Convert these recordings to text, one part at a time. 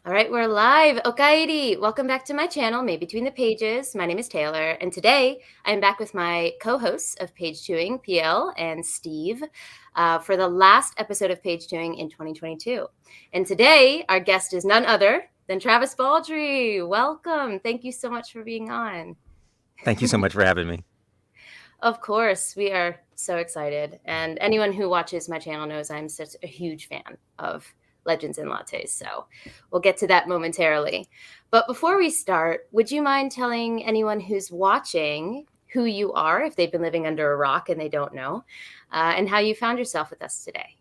All right, we're live. Okairi, welcome back to my channel, Made Between the Pages. My name is Taylor, and today I'm back with my co-hosts of Page Chewing, PL and Steve, for the last episode of Page Chewing in 2022. And today, our guest is none other than Travis Baldree. Welcome. Thank you so much for being on. Thank you so much for having me. Of course, we are so excited. And anyone who watches my channel knows I'm such a huge fan of Legends and Lattes. So we'll get to that momentarily. But before we start, would you mind telling anyone who's watching who you are, if they've been living under a rock and they don't know, and how you found yourself with us today?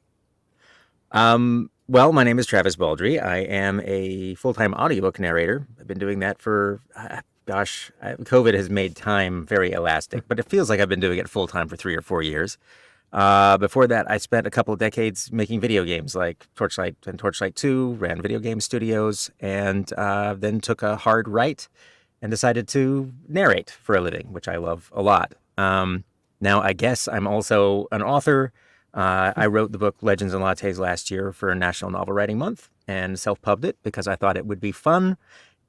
Well, my name is Travis Baldree. I am a full-time audiobook narrator. I've been doing that for, COVID has made time very elastic, but it feels like I've been doing it full-time for 3 or 4 years. Before that, I spent a couple of decades making video games like Torchlight and Torchlight 2, ran video game studios, and then took a hard right and decided to narrate for a living, which I love a lot. Now, I guess I'm also an author. I wrote the book Legends and Lattes last year for National Novel Writing Month and self-pubbed it because I thought it would be fun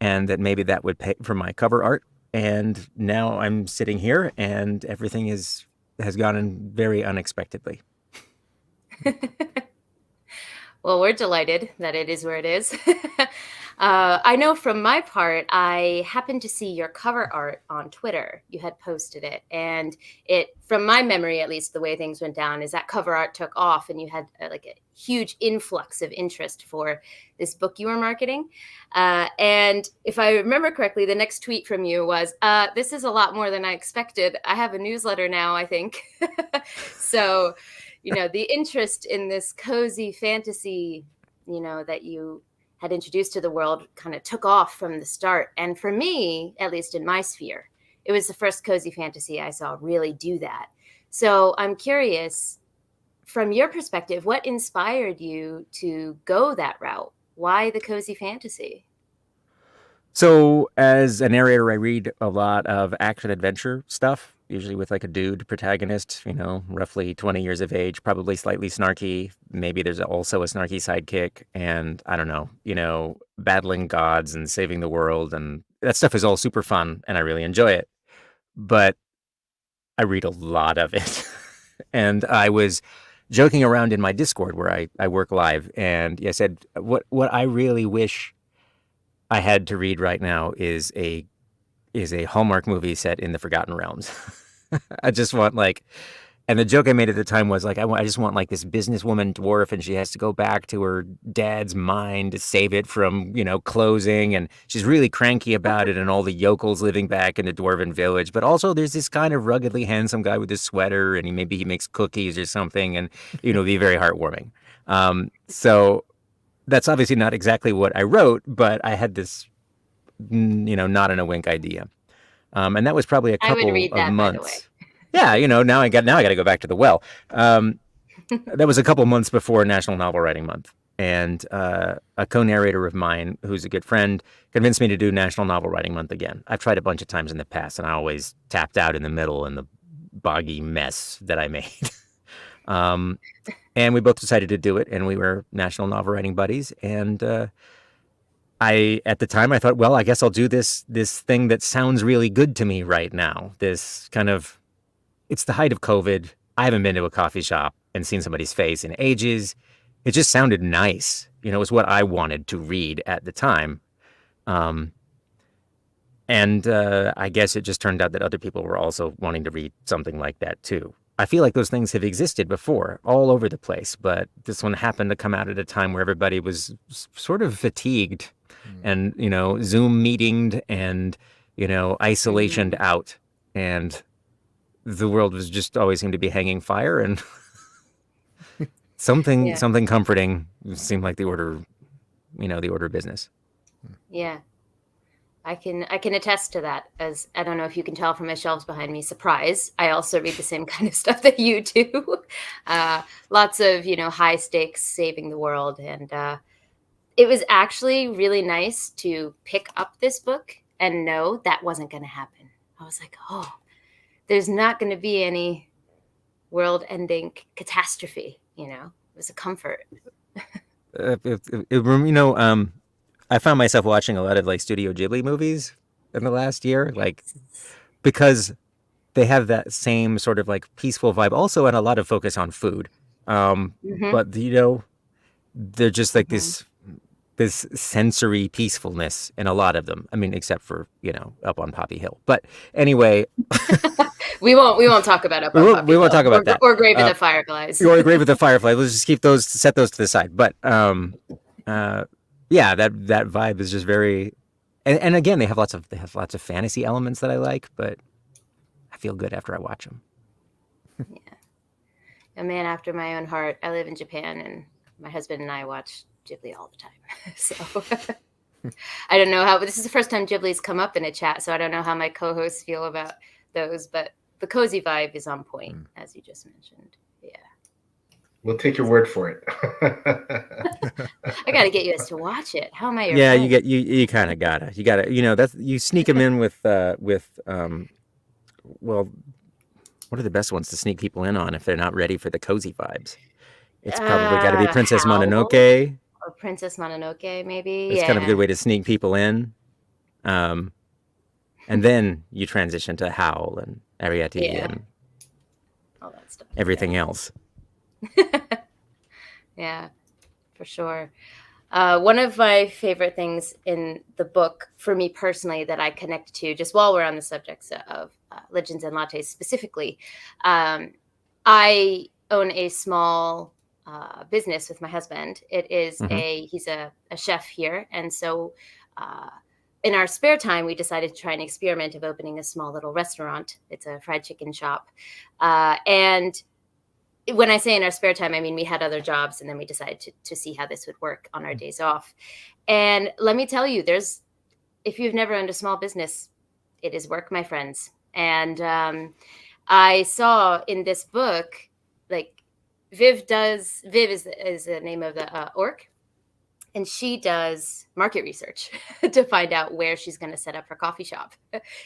and that maybe that would pay for my cover art. And now I'm sitting here and everything has gone in very unexpectedly. Well, we're delighted that it is where it is. I know from my part, I happened to see your cover art on Twitter. You had posted it. And it, from my memory, at least the way things went down, is that cover art took off and you had like a huge influx of interest for this book you were marketing. And if I remember correctly, the next tweet from you was, this is a lot more than I expected. I have a newsletter now, I think. So, you know, the interest in this cozy fantasy, you know, that you had introduced to the world kind of took off from the start. And for me, at least in my sphere, it was the first cozy fantasy I saw really do that. So I'm curious, from your perspective, what inspired you to go that route? Why the cozy fantasy? So, as a narrator, I read a lot of action adventure stuff, usually with like a dude protagonist, roughly 20 years of age, probably slightly snarky. Maybe there's also a snarky sidekick, and I don't know, battling gods and saving the world. And that stuff is all super fun, and I really enjoy it. But I read a lot of it. And I was joking around in my Discord where I work live, and I said, what I really wish I had to read right now is a Hallmark movie set in the Forgotten Realms. I just want and the joke I made at the time was I just want like this businesswoman dwarf, and she has to go back to her dad's mine to save it from closing, and she's really cranky about it, and all the yokels living back in the dwarven village. But also there's this kind of ruggedly handsome guy with his sweater, and maybe he makes cookies or something, and be very heartwarming. So that's obviously not exactly what I wrote, but I had this, not in a wink idea. And that was probably a I would couple read of that, by the way. months. Yeah, now I got to go back to the well. That was a couple months before National Novel Writing Month. And a co-narrator of mine, who's a good friend, convinced me to do National Novel Writing Month again. I've tried a bunch of times in the past, and I always tapped out in the middle in the boggy mess that I made. And we both decided to do it, and we were National Novel Writing buddies. And at the time, I thought, well, I guess I'll do this thing that sounds really good to me right now. This kind of, it's the height of COVID. I haven't been to a coffee shop and seen somebody's face in ages. It just sounded nice. It was what I wanted to read at the time. And I guess it just turned out that other people were also wanting to read something like that too. I feel like those things have existed before all over the place, but this one happened to come out at a time where everybody was sort of fatigued and, Zoom meetinged and, isolationed out, and the world was just always seemed to be hanging fire, and something comforting seemed like the order of business. Yeah. I can attest to that, as I don't know if you can tell from my shelves behind me. Surprise! I also read the same kind of stuff that you do. Lots of high stakes, saving the world, and it was actually really nice to pick up this book and know that wasn't going to happen. I was like, oh, there's not going to be any world-ending catastrophe. It was a comfort. I found myself watching a lot of like Studio Ghibli movies in the last year, like because they have that same sort of like peaceful vibe, also, and a lot of focus on food. Hmm. But you know, they're just like Hmm. this sensory peacefulness in a lot of them. I mean, except for up on Poppy Hill. But anyway, We won't talk about Up on we Poppy won't Hill talk about that. or Grave of the Fireflies. Or Grave with the Firefly. Let's just set those to the side. But uh, yeah, that vibe is just very. And again, they have lots of fantasy elements that I like, but I feel good after I watch them. Yeah, a man after my own heart. I live in Japan, and my husband and I watch Ghibli all the time. So I don't know how. This is the first time Ghibli's come up in a chat, so I don't know how my co-hosts feel about those. But the cozy vibe is on point, as you just mentioned. Yeah. We'll take your word for it. I got to get you guys to watch it. How am I your Yeah, friend? you kind of gotta that's you sneak them in with well, what are the best ones to sneak people in on if they're not ready for the cozy vibes? It's probably got to be Princess Howl Mononoke. or Princess Mononoke, maybe. It's kind of a good Yeah. way to sneak people in. Um, and then you transition to Howl and Ariete Yeah. and All that stuff. everything else. Yeah, for sure. One of my favorite things in the book, for me personally, that I connect to, just while we're on the subjects of Legends and Lattes specifically, I own a small business with my husband. It is he's a chef here, and so in our spare time, we decided to try an experiment of opening a small little restaurant. It's a fried chicken shop, and when I say in our spare time, I mean we had other jobs, and then we decided to see how this would work on our days off. And let me tell you, if you've never owned a small business, it is work, my friends. And I saw in this book, like Viv is the name of the orc, and she does market research to find out where she's going to set up her coffee shop.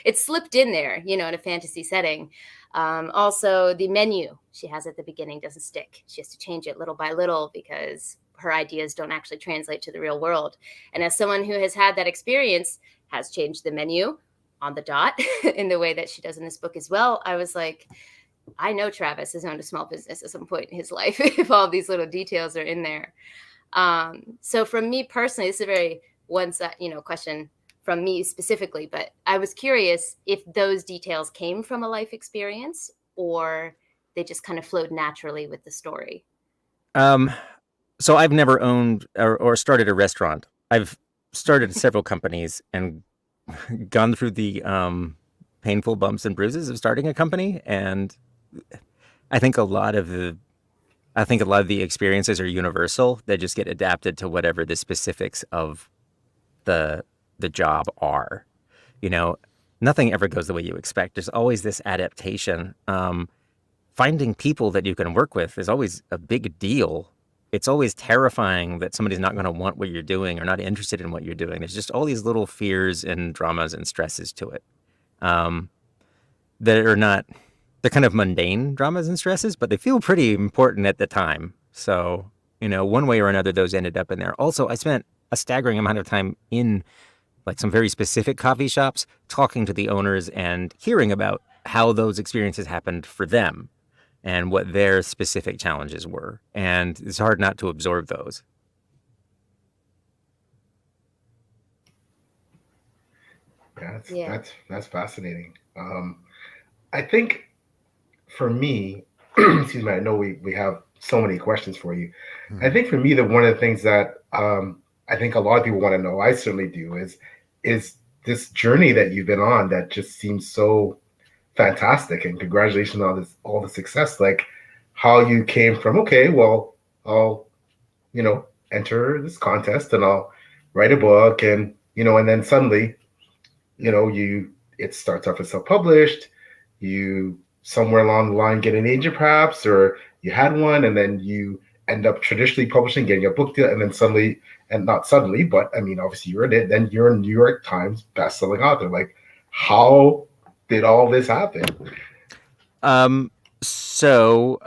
It's slipped in there, in a fantasy setting. Also, the menu she has at the beginning doesn't stick. She has to change it little by little because her ideas don't actually translate to the real world. And as someone who has had that experience, has changed the menu on the dot in the way that she does in this book as well, I was like, I know Travis has owned a small business at some point in his life if all these little details are in there. So from me personally, this is a very one-side, question from me specifically, but I was curious if those details came from a life experience or they just kind of flowed naturally with the story. So I've never owned or started a restaurant. I've started several companies and gone through the painful bumps and bruises of starting a company, and I think a lot of the experiences are universal. They just get adapted to whatever the specifics of the job are. Nothing ever goes the way you expect. There's always this adaptation. Finding people that you can work with is always a big deal. It's always terrifying that somebody's not going to want what you're doing or not interested in what you're doing. There's just all these little fears and dramas and stresses to it. That are not, they're kind of mundane dramas and stresses, but they feel pretty important at the time. So, one way or another, those ended up in there. Also, I spent a staggering amount of time in like some very specific coffee shops, talking to the owners and hearing about how those experiences happened for them and what their specific challenges were. And it's hard not to absorb those. That's fascinating. I think for me, excuse me, I know we have so many questions for you. I think for me, that one of the things that I think a lot of people want to know, I certainly do, is this journey that you've been on that just seems so fantastic, and congratulations on all the success. Like how you came from, okay, well, I'll enter this contest and I'll write a book, and and then suddenly it starts off as self-published. You somewhere along the line get an agent perhaps, or you had one, and then you end up traditionally publishing, getting a book deal, and then suddenly, and not suddenly, but I mean, obviously you're in it, then you're a New York Times best-selling author. Like, how did all this happen? So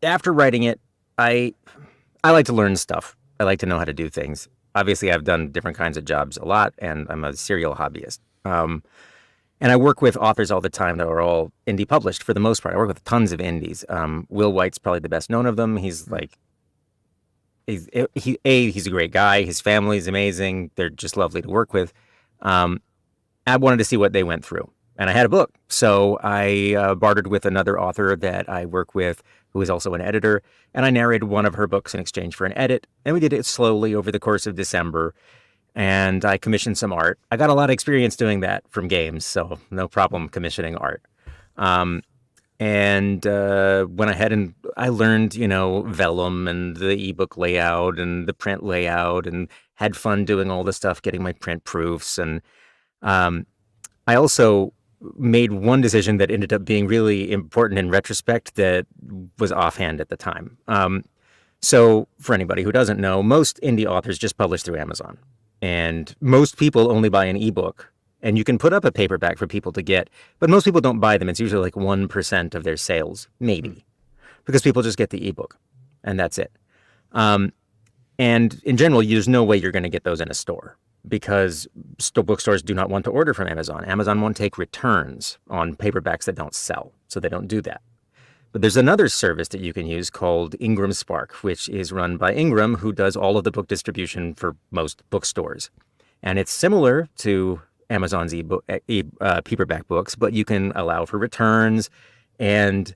after writing it, I like to learn stuff. I like to know how to do things. obviously I've done different kinds of jobs a lot, and I'm a serial hobbyist. And I work with authors all the time that are all indie published for the most part. I work with tons of indies. Will Wight's probably the best known of them. He's like, he's a great guy. His family's amazing. They're just lovely to work with. I wanted to see what they went through, and I had a book. So I bartered with another author that I work with, who is also an editor, and I narrated one of her books in exchange for an edit. And we did it slowly over the course of December. And I commissioned some art. I got a lot of experience doing that from games, so no problem commissioning art. And went ahead and I learned, vellum and the ebook layout and the print layout, and had fun doing all the stuff, getting my print proofs. And I also made one decision that ended up being really important in retrospect that was offhand at the time. So for anybody who doesn't know, most indie authors just publish through Amazon. And most people only buy an ebook, and you can put up a paperback for people to get, but most people don't buy them. It's usually like 1% of their sales, maybe, because people just get the ebook, and that's it. And in general, there's no way you're going to get those in a store, because bookstores do not want to order from Amazon. Amazon won't take returns on paperbacks that don't sell, so they don't do that. But there's another service that you can use called Ingram Spark, which is run by Ingram, who does all of the book distribution for most bookstores. And it's similar to Amazon's paperback books, but you can allow for returns, and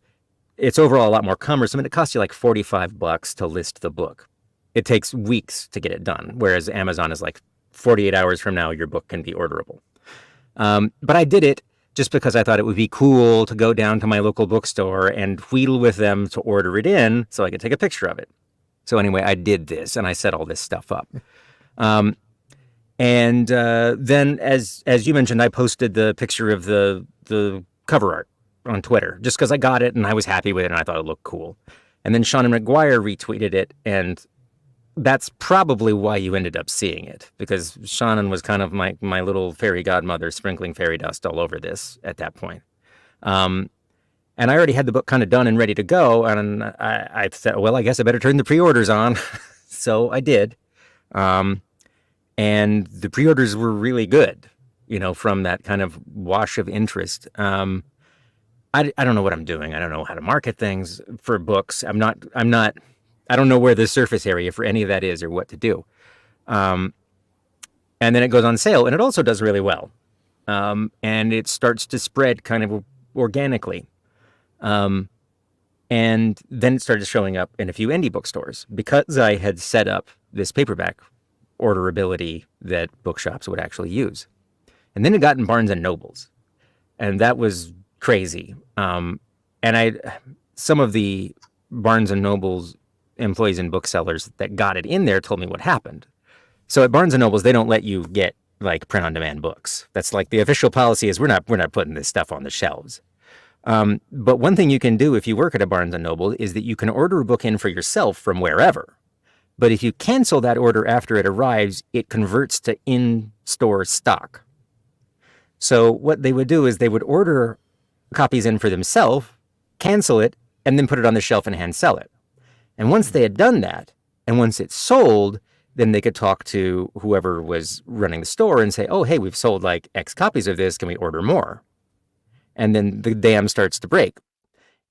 it's overall a lot more cumbersome, and it costs you like $45 to list the book. It takes weeks to get it done, whereas Amazon is like 48 hours from now, your book can be orderable. But I did it just because I thought it would be cool to go down to my local bookstore and wheedle with them to order it in so I could take a picture of it. So anyway, I did this, and I set all this stuff up. And then, as you mentioned, I posted the picture of the cover art on Twitter just because I got it and I was happy with it and I thought it looked cool. And then Shannon McGuire retweeted it, and that's probably why you ended up seeing it, because Shannon was kind of my little fairy godmother sprinkling fairy dust all over this at that point. And I already had the book kind of done and ready to go, and I said, well, I guess I better turn the pre-orders on. So I did. And the pre-orders were really good, from that kind of wash of interest. I don't know what I'm doing. I don't know how to market things for books. I don't know where the surface area for any of that is or what to do. And then it goes on sale, and it also does really well. And it starts to spread kind of organically. And then it started showing up in a few indie bookstores because I had set up this paperback orderability that bookshops would actually use. And then it got in Barnes and Nobles, and that was crazy. And some of the Barnes and Nobles employees and booksellers that got it in there told me what happened. So at Barnes and Nobles, they don't let you get like print on demand books. That's like the official policy is we're not putting this stuff on the shelves. But one thing you can do if you work at a Barnes and Noble is that you can order a book in for yourself from wherever. But if you cancel that order after it arrives, it converts to in-store stock. So what they would do is they would order copies in for themselves, cancel it, and then put it on the shelf and hand sell it. And once they had done that, and once it's sold, then they could talk to whoever was running the store and say, oh, hey, we've sold like X copies of this. Can we order more? And then the dam starts to break.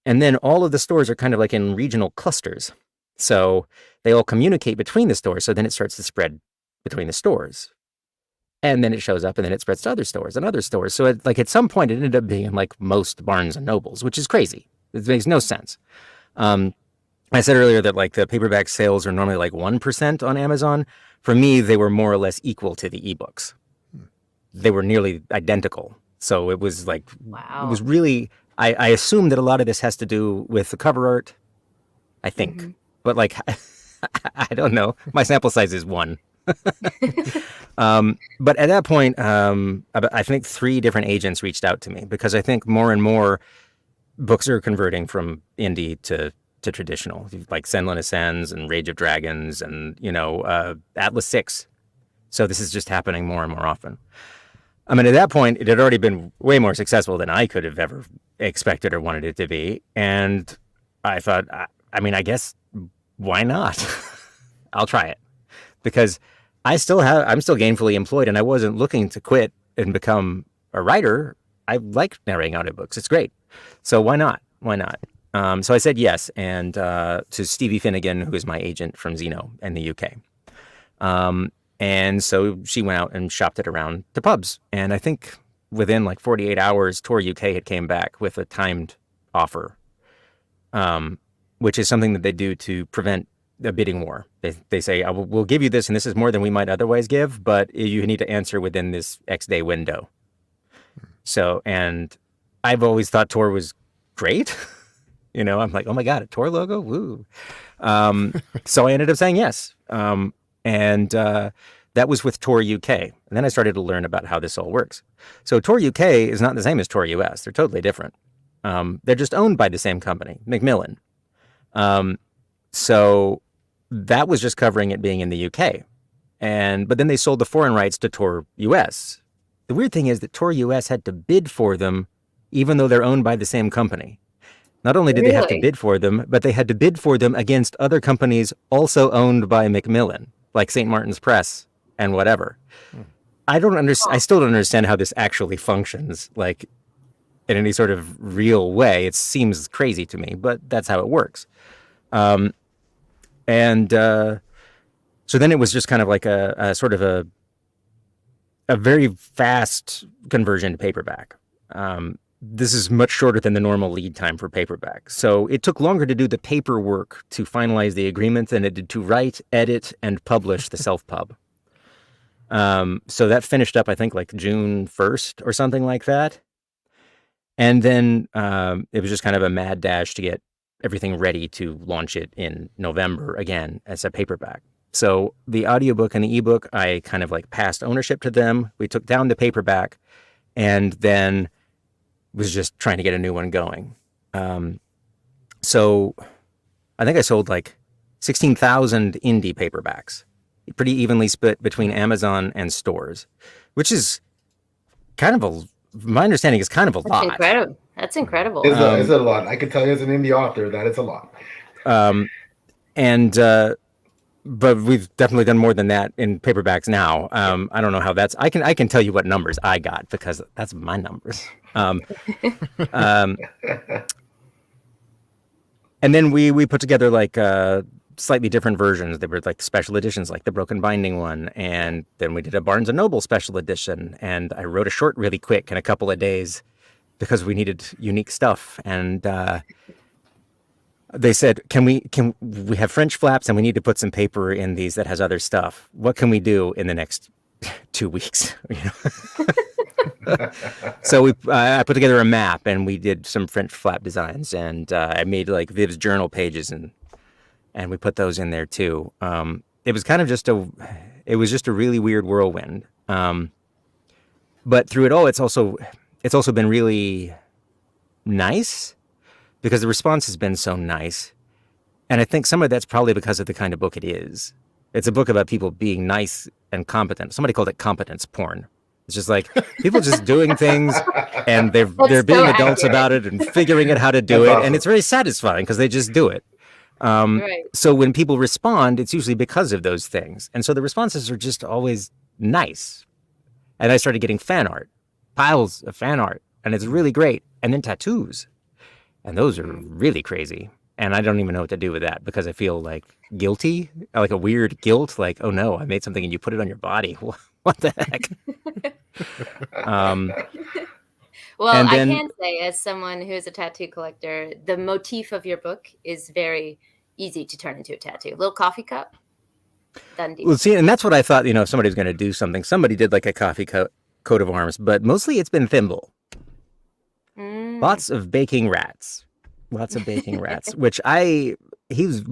And then all of the stores are kind of like in regional clusters. So they all communicate between the stores. So then it starts to spread between the stores. And then it shows up, and then it spreads to other stores and other stores. So at some point, it ended up being in like most Barnes and Nobles, which is crazy. It makes no sense. I said earlier that like the paperback sales are normally like 1% on Amazon. For me, they were more or less equal to the ebooks. They were nearly identical. So it was like, wow. It was really, I assume that a lot of this has to do with the cover art, I think. Mm-hmm. But like, I don't know. My sample size is 1. But at that point, I think 3 different agents reached out to me because I think more and more books are converting from indie to traditional, like Senlin Ascends and Rage of Dragons and, Atlas 6. So this is just happening more and more often. I mean, at that point, it had already been way more successful than I could have ever expected or wanted it to be. And I thought, I guess, why not? I'll try it. Because I'm still gainfully employed, and I wasn't looking to quit and become a writer. I like narrating audiobooks. It's great. So why not? Why not? So I said yes, and to Stevie Finnegan, who is my agent from Zeno in the UK. And so she went out and shopped it around to pubs. And I think within like 48 hours, Tor UK had came back with a timed offer, which is something that they do to prevent a bidding war. They say, we'll give you this, and this is more than we might otherwise give, but you need to answer within this X day window. So, and I've always thought Tor was great. You know, I'm like, oh my God, a Tor logo? Woo. So I ended up saying yes. And that was with Tor UK. And then I started to learn about how this all works. So Tor UK is not the same as Tor US. They're totally different. They're just owned by the same company, Macmillan. So that was just covering it being in the UK. But then they sold the foreign rights to Tor US. The weird thing is that Tor US had to bid for them, even though they're owned by the same company. Not only did they have to bid for them, but they had to bid for them against other companies also owned by Macmillan, like St. Martin's Press and whatever. I still don't understand how this actually functions, like in any sort of real way. It seems crazy to me, but that's how it works. So then it was just kind of like a sort of a very fast conversion to paperback. This is much shorter than the normal lead time for paperback. So it took longer to do the paperwork to finalize the agreement than it did to write, edit, and publish the self-pub. So that finished up, I think, like June 1st or something like that. And then it was just kind of a mad dash to get everything ready to launch it in November again as a paperback. So the audiobook and the ebook, I kind of like passed ownership to them. We took down the paperback and then was just trying to get a new one going. So I think I sold like 16,000 indie paperbacks, pretty evenly split between Amazon and stores, which is kind of my understanding is kind of a lot. Incredible. That's incredible. It's a lot. I can tell you as an indie author that it's a lot. But we've definitely done more than that in paperbacks now. I don't know how that's. I can tell you what numbers I got because that's my numbers. And then we put together like slightly different versions. They were like special editions, like the Broken Binding one, and then we did a Barnes and Noble special edition. And I wrote a short really quick in a couple of days because we needed unique stuff. And they said, can we have French flaps and we need to put some paper in these that has other stuff. What can we do in the next 2 weeks? You know? So I put together a map and we did some French flap designs, and I made like Viv's journal pages and we put those in there too. It was kind of just a really weird whirlwind. But through it all, it's also been really nice, because the response has been so nice. And I think some of that's probably because of the kind of book it is. It's a book about people being nice and competent. Somebody called it competence porn. It's just like people just doing things and they're being adults about it and figuring out how to do it. Awesome. And it's very satisfying because they just do it. Right. So when people respond, it's usually because of those things. And so the responses are just always nice. And I started getting fan art, piles of fan art, and it's really great. And then tattoos. And those are really crazy. And I don't even know what to do with that because I feel like guilty, like a weird guilt. Like, oh no, I made something and you put it on your body. What the heck? Well, I can say, as someone who is a tattoo collector, the motif of your book is very easy to turn into a tattoo. Little coffee cup, done deal. Well, see, and that's what I thought, if somebody's going to do something. Somebody did like a coffee coat of arms, but mostly it's been thimble. Lots of baking rats, which he's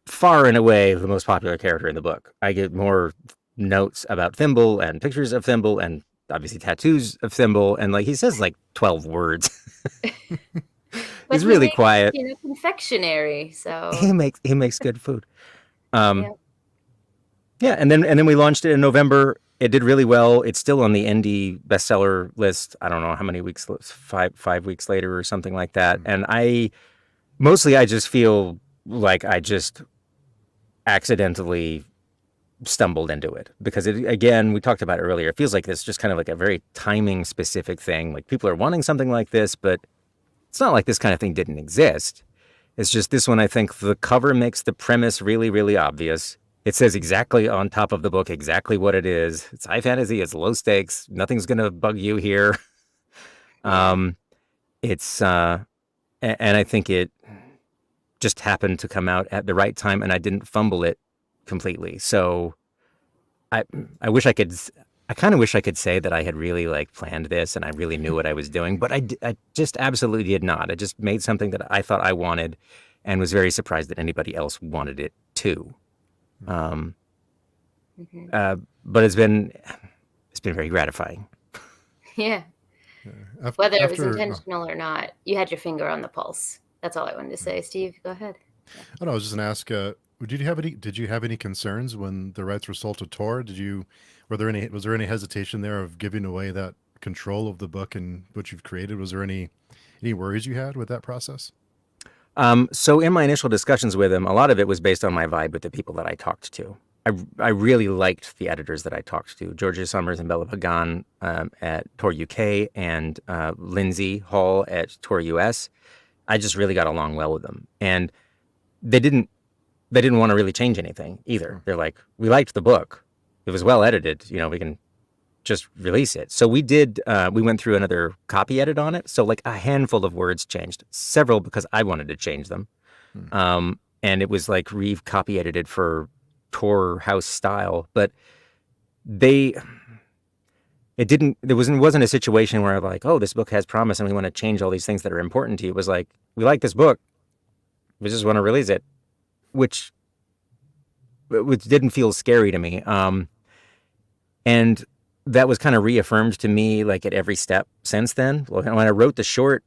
far and away the most popular character in the book. I get more notes about Thimble and pictures of Thimble and obviously tattoos of Thimble. And like, he says like 12 words. He's really quiet. Confectionery. So he makes good food. Yeah. And then we launched it in November. It did really well. It's still on the indie bestseller list. I don't know how many weeks, 5 weeks later or something like that. And I just feel like I just accidentally stumbled into it because again, we talked about it earlier. It feels like this just kind of like a very timing specific thing. Like people are wanting something like this, but it's not like this kind of thing didn't exist. It's just this one, I think the cover makes the premise really, really obvious. It says exactly on top of the book exactly what it is. It's high fantasy. It's low stakes. Nothing's going to bug you here. Yeah. It's and I think it just happened to come out at the right time, and I didn't fumble it completely. So I wish I could. I kind of wish I could say that I had really like planned this and I really knew what I was doing, but I just absolutely did not. I just made something that I thought I wanted, and was very surprised that anybody else wanted it too. Mhm. But it's been very gratifying. Yeah. Whether it was intentional or not, you had your finger on the pulse. That's all I wanted to say. Steve, go ahead. Oh, no, I was just going to ask, did you have any concerns when the rights were sold to Tor? Was there any hesitation there of giving away that control of the book and what you've created? Was there any worries you had with that process? So in my initial discussions with him, a lot of it was based on my vibe with the people that I talked to. I really liked the editors that I talked to, Georgia Summers and Bella Pagan at Tor UK, and Lindsay Hall at Tor US. I just really got along well with them, and they didn't want to really change anything either. They're like, we liked the book, it was well edited, we can just release it. So we went through another copy edit on it. So like a handful of words changed, several because I wanted to change them. And it was like copy edited for Tor House style, but there wasn't a situation where I'm like, oh, this book has promise and we want to change all these things that are important to you. It was like, we like this book, we just want to release it, which didn't feel scary to me. And that was kind of reaffirmed to me like at every step since then. When I wrote the short,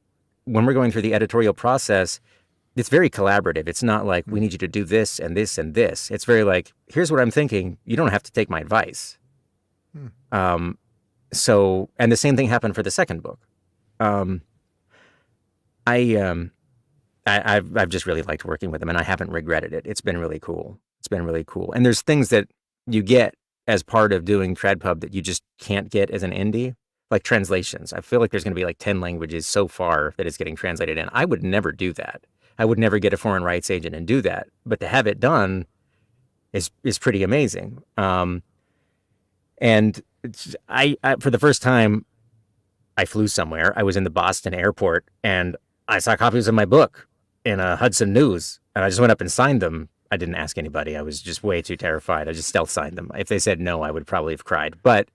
when we're going through the editorial process, it's very collaborative. It's not like we need you to do this and this and this. It's very like, here's what I'm thinking. You don't have to take my advice. So, and the same thing happened for the second book. I've just really liked working with them, and I haven't regretted it. It's been really cool. And there's things that you get as part of doing TradPub that you just can't get as an indie, like translations. I feel like there's going to be like 10 languages so far that it's getting translated in. I would never do that. I would never get a foreign rights agent and do that. But to have it done is pretty amazing. And I for the first time, I flew somewhere. I was in the Boston airport, and I saw copies of my book in a Hudson News, and I just went up and signed them. I didn't ask anybody. I was just way too terrified. I just stealth signed them. If they said no, I would probably have cried. But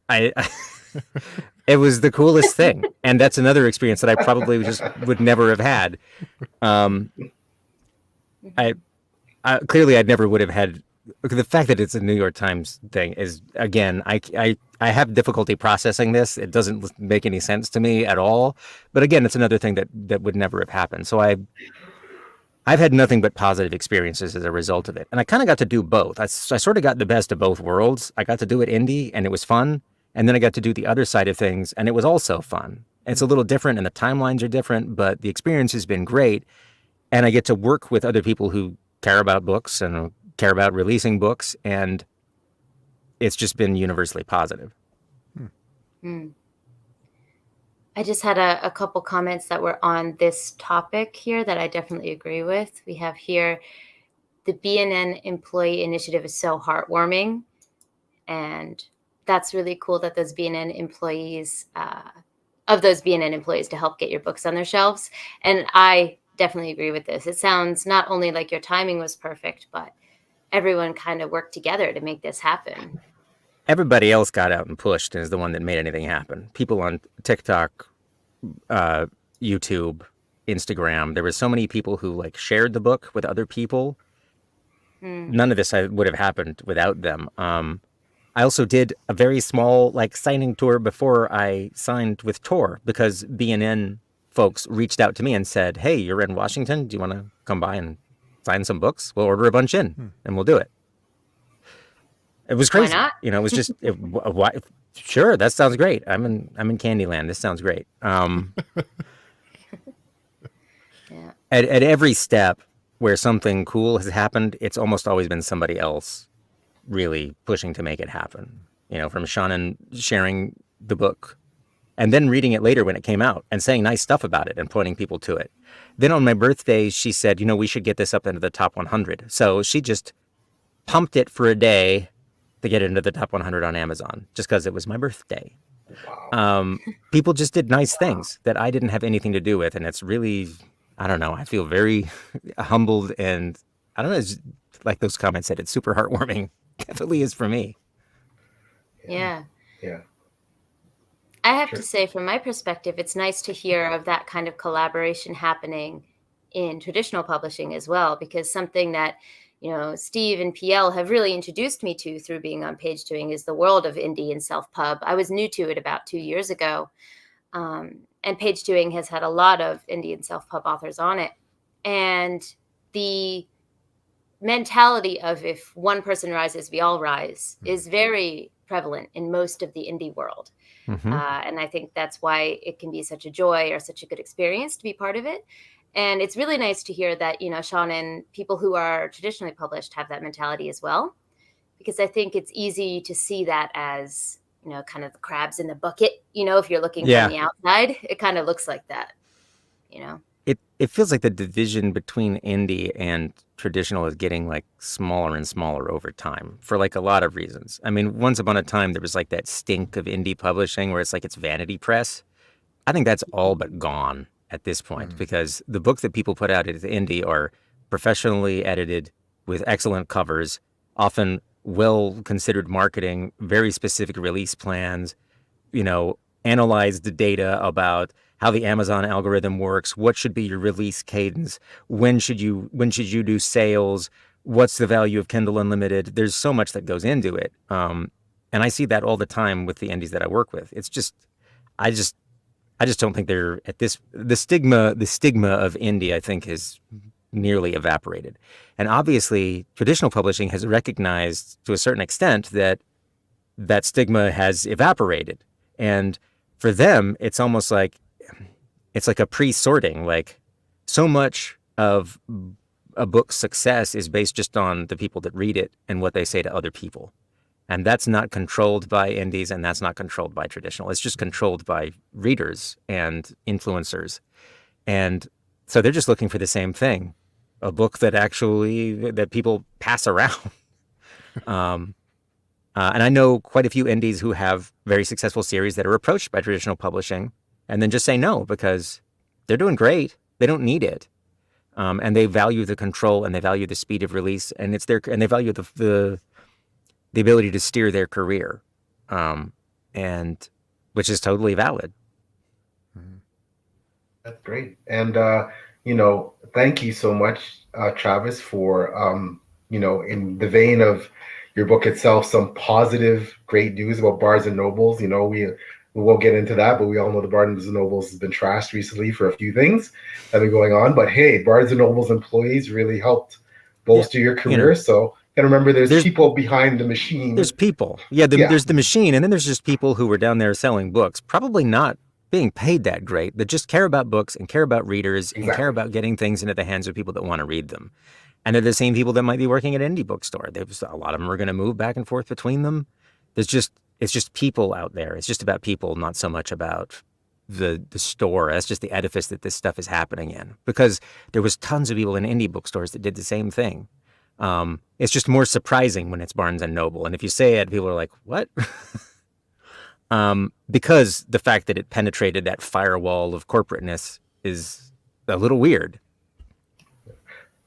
it was the coolest thing. And that's another experience that I probably just would never have had. Clearly, I never would have had. The fact that it's a New York Times thing is, again, I have difficulty processing this. It doesn't make any sense to me at all. But again, it's another thing that would never have happened. So I've had nothing but positive experiences as a result of it. And I kind of got to do both. I sort of got the best of both worlds. I got to do it indie, and it was fun. And then I got to do the other side of things, and it was also fun. It's a little different, and the timelines are different, but the experience has been great. And I get to work with other people who care about books and care about releasing books, and it's just been universally positive. I just had a couple comments that were on this topic here that I definitely agree with. We have here, the BNN employee initiative is so heartwarming, and that's really cool that those BNN employees, to help get your books on their shelves. And I definitely agree with this. It sounds not only like your timing was perfect, but everyone kind of worked together to make this happen. Everybody else got out and pushed and is the one that made anything happen. People on TikTok, YouTube, Instagram. There were so many people who like shared the book with other people. None of this would have happened without them. I also did a very small like signing tour before I signed with Tor, because BNN folks reached out to me and said, "Hey, you're in Washington. Do you want to come by and sign some books? We'll order a bunch in and we'll do it." It was crazy. Why not? It was just, sure, that sounds great. I'm in Candyland. This sounds great. Yeah. At every step where something cool has happened, it's almost always been somebody else really pushing to make it happen. You know, from Shannon sharing the book and then reading it later when it came out and saying nice stuff about it and pointing people to it. Then on my birthday, she said, you know, we should get this up into the top 100. So she just pumped it for a day to get it into the top 100 on Amazon just because it was my birthday. Wow. People just did nice things that I didn't have anything to do with. And it's really, I don't know, I feel very humbled, and I don't know, it's like those comments said, it's super heartwarming. Definitely is for me. Yeah. Yeah. I have Sure. to say, from my perspective, it's nice to hear of that kind of collaboration happening in traditional publishing as well, because something that, you know, Steve and PL have really introduced me to through being on Page Doing is the world of indie and self-pub. I was new to it about 2 years ago. And Page Doing has had a lot of indie and self-pub authors on it. And the mentality of if one person rises, we all rise is very prevalent in most of the indie world. Mm-hmm. And I think that's why it can be such a joy or such a good experience to be part of it. And it's really nice to hear that, you know, Sean, and people who are traditionally published have that mentality as well, because I think it's easy to see that as, you know, kind of the crabs in the bucket. You know, if you're looking Yeah. from the outside, it kind of looks like that, you know. It feels like the division between indie and traditional is getting like smaller and smaller over time for like a lot of reasons. I mean, once upon a time, there was like that stink of indie publishing where it's like it's vanity press. I think that's all but gone at this point, because the books that people put out as indie are professionally edited with excellent covers, often well considered marketing, very specific release plans, you know, analyze the data about how the Amazon algorithm works, what should be your release cadence, when should you do sales, what's the value of Kindle Unlimited. There's so much that goes into it. And I see that all the time with the indies that I work with. It's just, I just don't think they're at this, the stigma of indie, I think, has nearly evaporated. And obviously traditional publishing has recognized to a certain extent that that stigma has evaporated. And for them, it's almost like, it's like a pre-sorting. Like, so much of a book's success is based just on the people that read it and what they say to other people. And that's not controlled by indies, and that's not controlled by traditional. It's just controlled by readers and influencers. And so they're just looking for the same thing, a book that people pass around. And I know quite a few indies who have very successful series that are approached by traditional publishing and then just say no because they're doing great. They don't need it. And they value the control, and they value the speed of release, and they value the ability to steer their career, and which is totally valid. That's great. And, you know, thank you so much, Travis, for, you know, in the vein of your book itself, some positive, great news about Barnes and Nobles. You know, we won't get into that, but we all know the Barnes and Nobles has been trashed recently for a few things that have been going on. But hey, Barnes and Nobles employees really helped bolster your career. You know, so and remember, there's people behind the machine. There's people. There's the machine, and then there's just people who were down there selling books, probably not being paid that great, that just care about books and care about readers and care about getting things into the hands of people that want to read them. And they're the same people that might be working at an indie bookstore. A lot of them are going to move back and forth between them. It's just people out there. It's just about people, not so much about the store. That's just the edifice that this stuff is happening in. Because there was tons of people in indie bookstores that did the same thing. It's just more surprising when it's Barnes and Noble. And if you say it, people are like, what? Because the fact that it penetrated that firewall of corporateness is a little weird.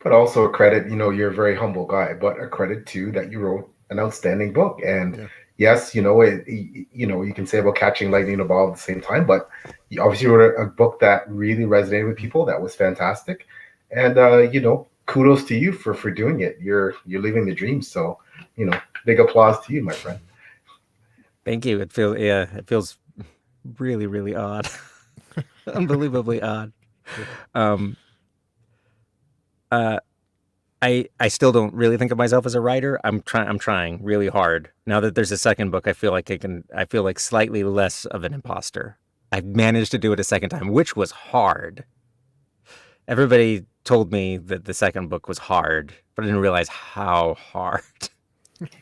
But also a credit, you know, you're a very humble guy, but a credit too that you wrote an outstanding book. And yes, you know, you can say about catching lightning in a bottle at the same time, but you obviously wrote a book that really resonated with people. That was fantastic. And, you know, kudos to you for doing it. You're living the dream. So, you know, big applause to you, my friend. Thank you. It feels really, really odd. Unbelievably odd. I still don't really think of myself as a writer. I'm trying really hard. Now that there's a second book, I feel like slightly less of an imposter. I've managed to do it a second time, which was hard. Everybody told me that the second book was hard, but I didn't realize how hard.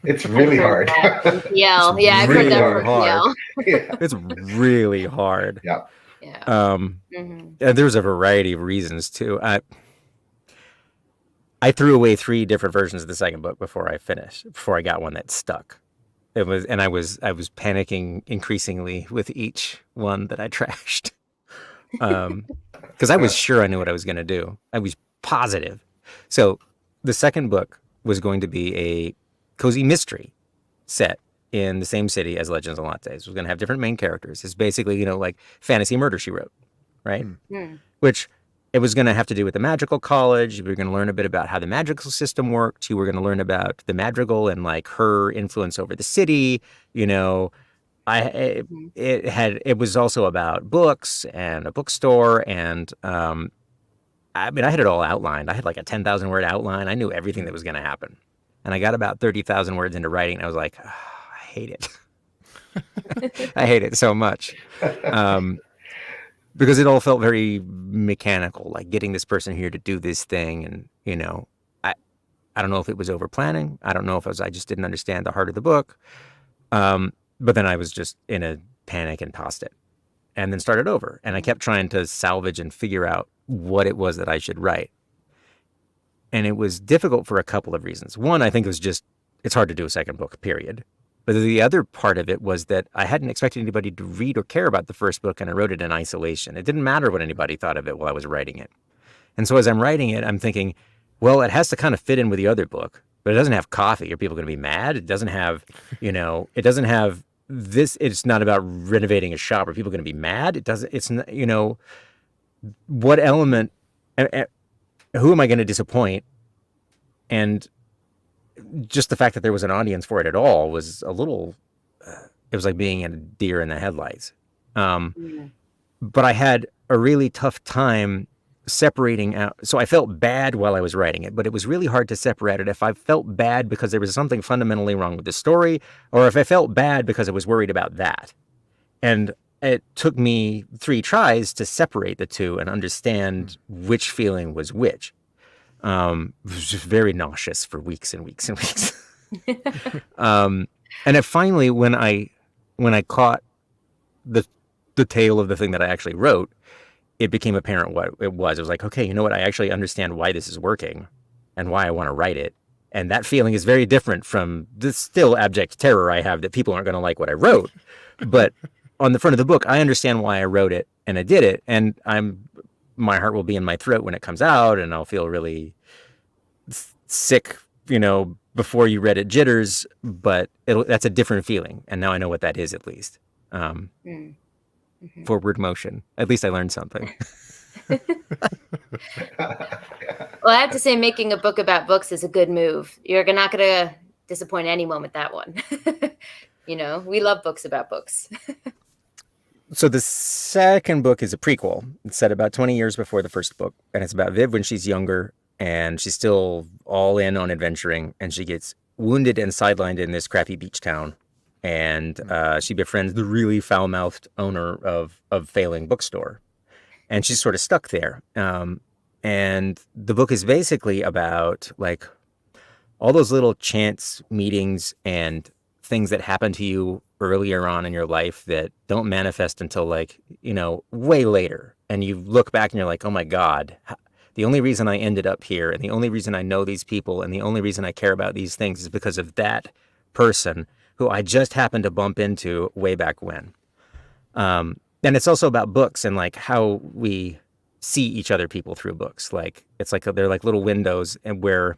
It's really hard. From PL. Yeah, I've heard that really from hard. PL. Yeah. It's really hard. Yeah. Yeah. And there's a variety of reasons too. I threw away 3 different versions of the second book before I got one that stuck. I was panicking increasingly with each one that I trashed. Because I was sure I knew what I was going to do. I was positive. So the second book was going to be a cozy mystery set in the same city as Legends Lattes. It was going to have different main characters. It's basically, like Fantasy Murder, She Wrote, right? Which it was going to have to do with the magical college. We were going to learn a bit about how the magical system worked. You were going to learn about the madrigal and like her influence over the city. It was also about books and a bookstore, and I had it all outlined. I had like a 10,000 word outline. I knew everything that was going to happen, and I got about 30,000 words into writing, and I was like, I hate it. I hate it so much. Because it all felt very mechanical, like getting this person here to do this thing. And, I don't know if it was over planning. I don't know if I just didn't understand the heart of the book. But then I was just in a panic and tossed it and then started over. And I kept trying to salvage and figure out what it was that I should write. And it was difficult for a couple of reasons. One, I think it was just, it's hard to do a second book, period. But the other part of it was that I hadn't expected anybody to read or care about the first book, and I wrote it in isolation. It didn't matter what anybody thought of it while I was writing it. And so as I'm writing it, I'm thinking, well, it has to kind of fit in with the other book, but it doesn't have coffee. Are people going to be mad? It doesn't have, it doesn't have this. It's not about renovating a shop. Are people going to be mad? It's not, what element, who am I going to disappoint? And just the fact that there was an audience for it at all was a little, it was like being a deer in the headlights. But I had a really tough time separating out. So I felt bad while I was writing it, but it was really hard to separate it if I felt bad because there was something fundamentally wrong with the story, or if I felt bad because I was worried about that. And it took me 3 tries to separate the two and understand which feeling was which. It was just very nauseous for weeks and weeks and weeks. And it finally, when I caught the tail of the thing that I actually wrote, it became apparent what it was. It was like, okay, you know what? I actually understand why this is working and why I want to write it. And that feeling is very different from the still abject terror I have that people aren't going to like what I wrote. But on the front of the book, I understand why I wrote it and I did it. And my heart will be in my throat when it comes out, and I'll feel really sick, before you read it jitters, but that's a different feeling. And now I know what that is, at least. Forward motion. At least I learned something. Well, I have to say, making a book about books is a good move. You're not going to disappoint anyone with that one. We love books about books. So the second book is a prequel. It's set about 20 years before the first book, and it's about Viv when she's younger, and she's still all in on adventuring, and she gets wounded and sidelined in this crappy beach town, and she befriends the really foul-mouthed owner of failing bookstore, and she's sort of stuck there. And the book is basically about like all those little chance meetings and things that happen to you earlier on in your life that don't manifest until way later. And you look back and you're like, oh my God, the only reason I ended up here and the only reason I know these people and the only reason I care about these things is because of that person who I just happened to bump into way back when. And it's also about books and like how we see each other people through books. Like it's like they're like little windows and where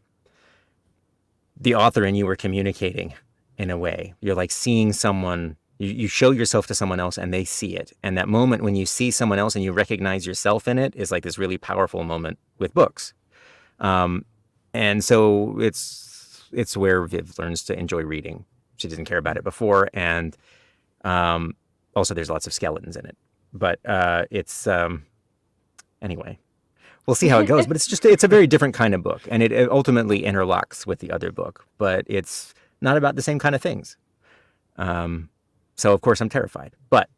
the author and you are communicating. In a way, you're like seeing someone, you show yourself to someone else and they see it. And that moment when you see someone else and you recognize yourself in it is like this really powerful moment with books. And so it's where Viv learns to enjoy reading. She didn't care about it before. And also there's lots of skeletons in it. But anyway, we'll see how it goes. But it's a very different kind of book. And it ultimately interlocks with the other book. But it's not about the same kind of things. So of course I'm terrified, but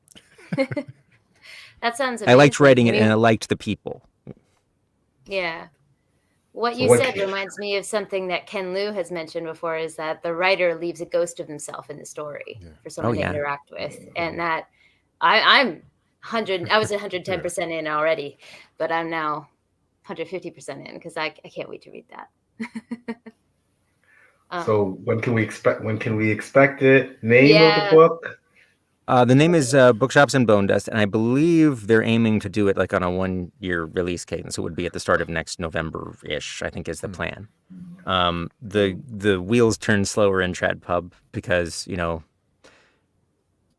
that sounds amazing. I liked writing it and I liked the people. Yeah. What So you what? said reminds me of something that Ken Liu has mentioned before, is that the writer leaves a ghost of himself in the story Yeah. for Oh someone to yeah. interact with. And that I was 110% in already, but I'm now 150% in because I can't wait to read that. So when can we expect? When can we expect it? Name of the Yeah. book? The name is Bookshops and Bone Dust, and I believe they're aiming to do it like on a 1-year release cadence. It would be at the start of next November-ish, I think is the plan. The wheels turn slower in Trad Pub because,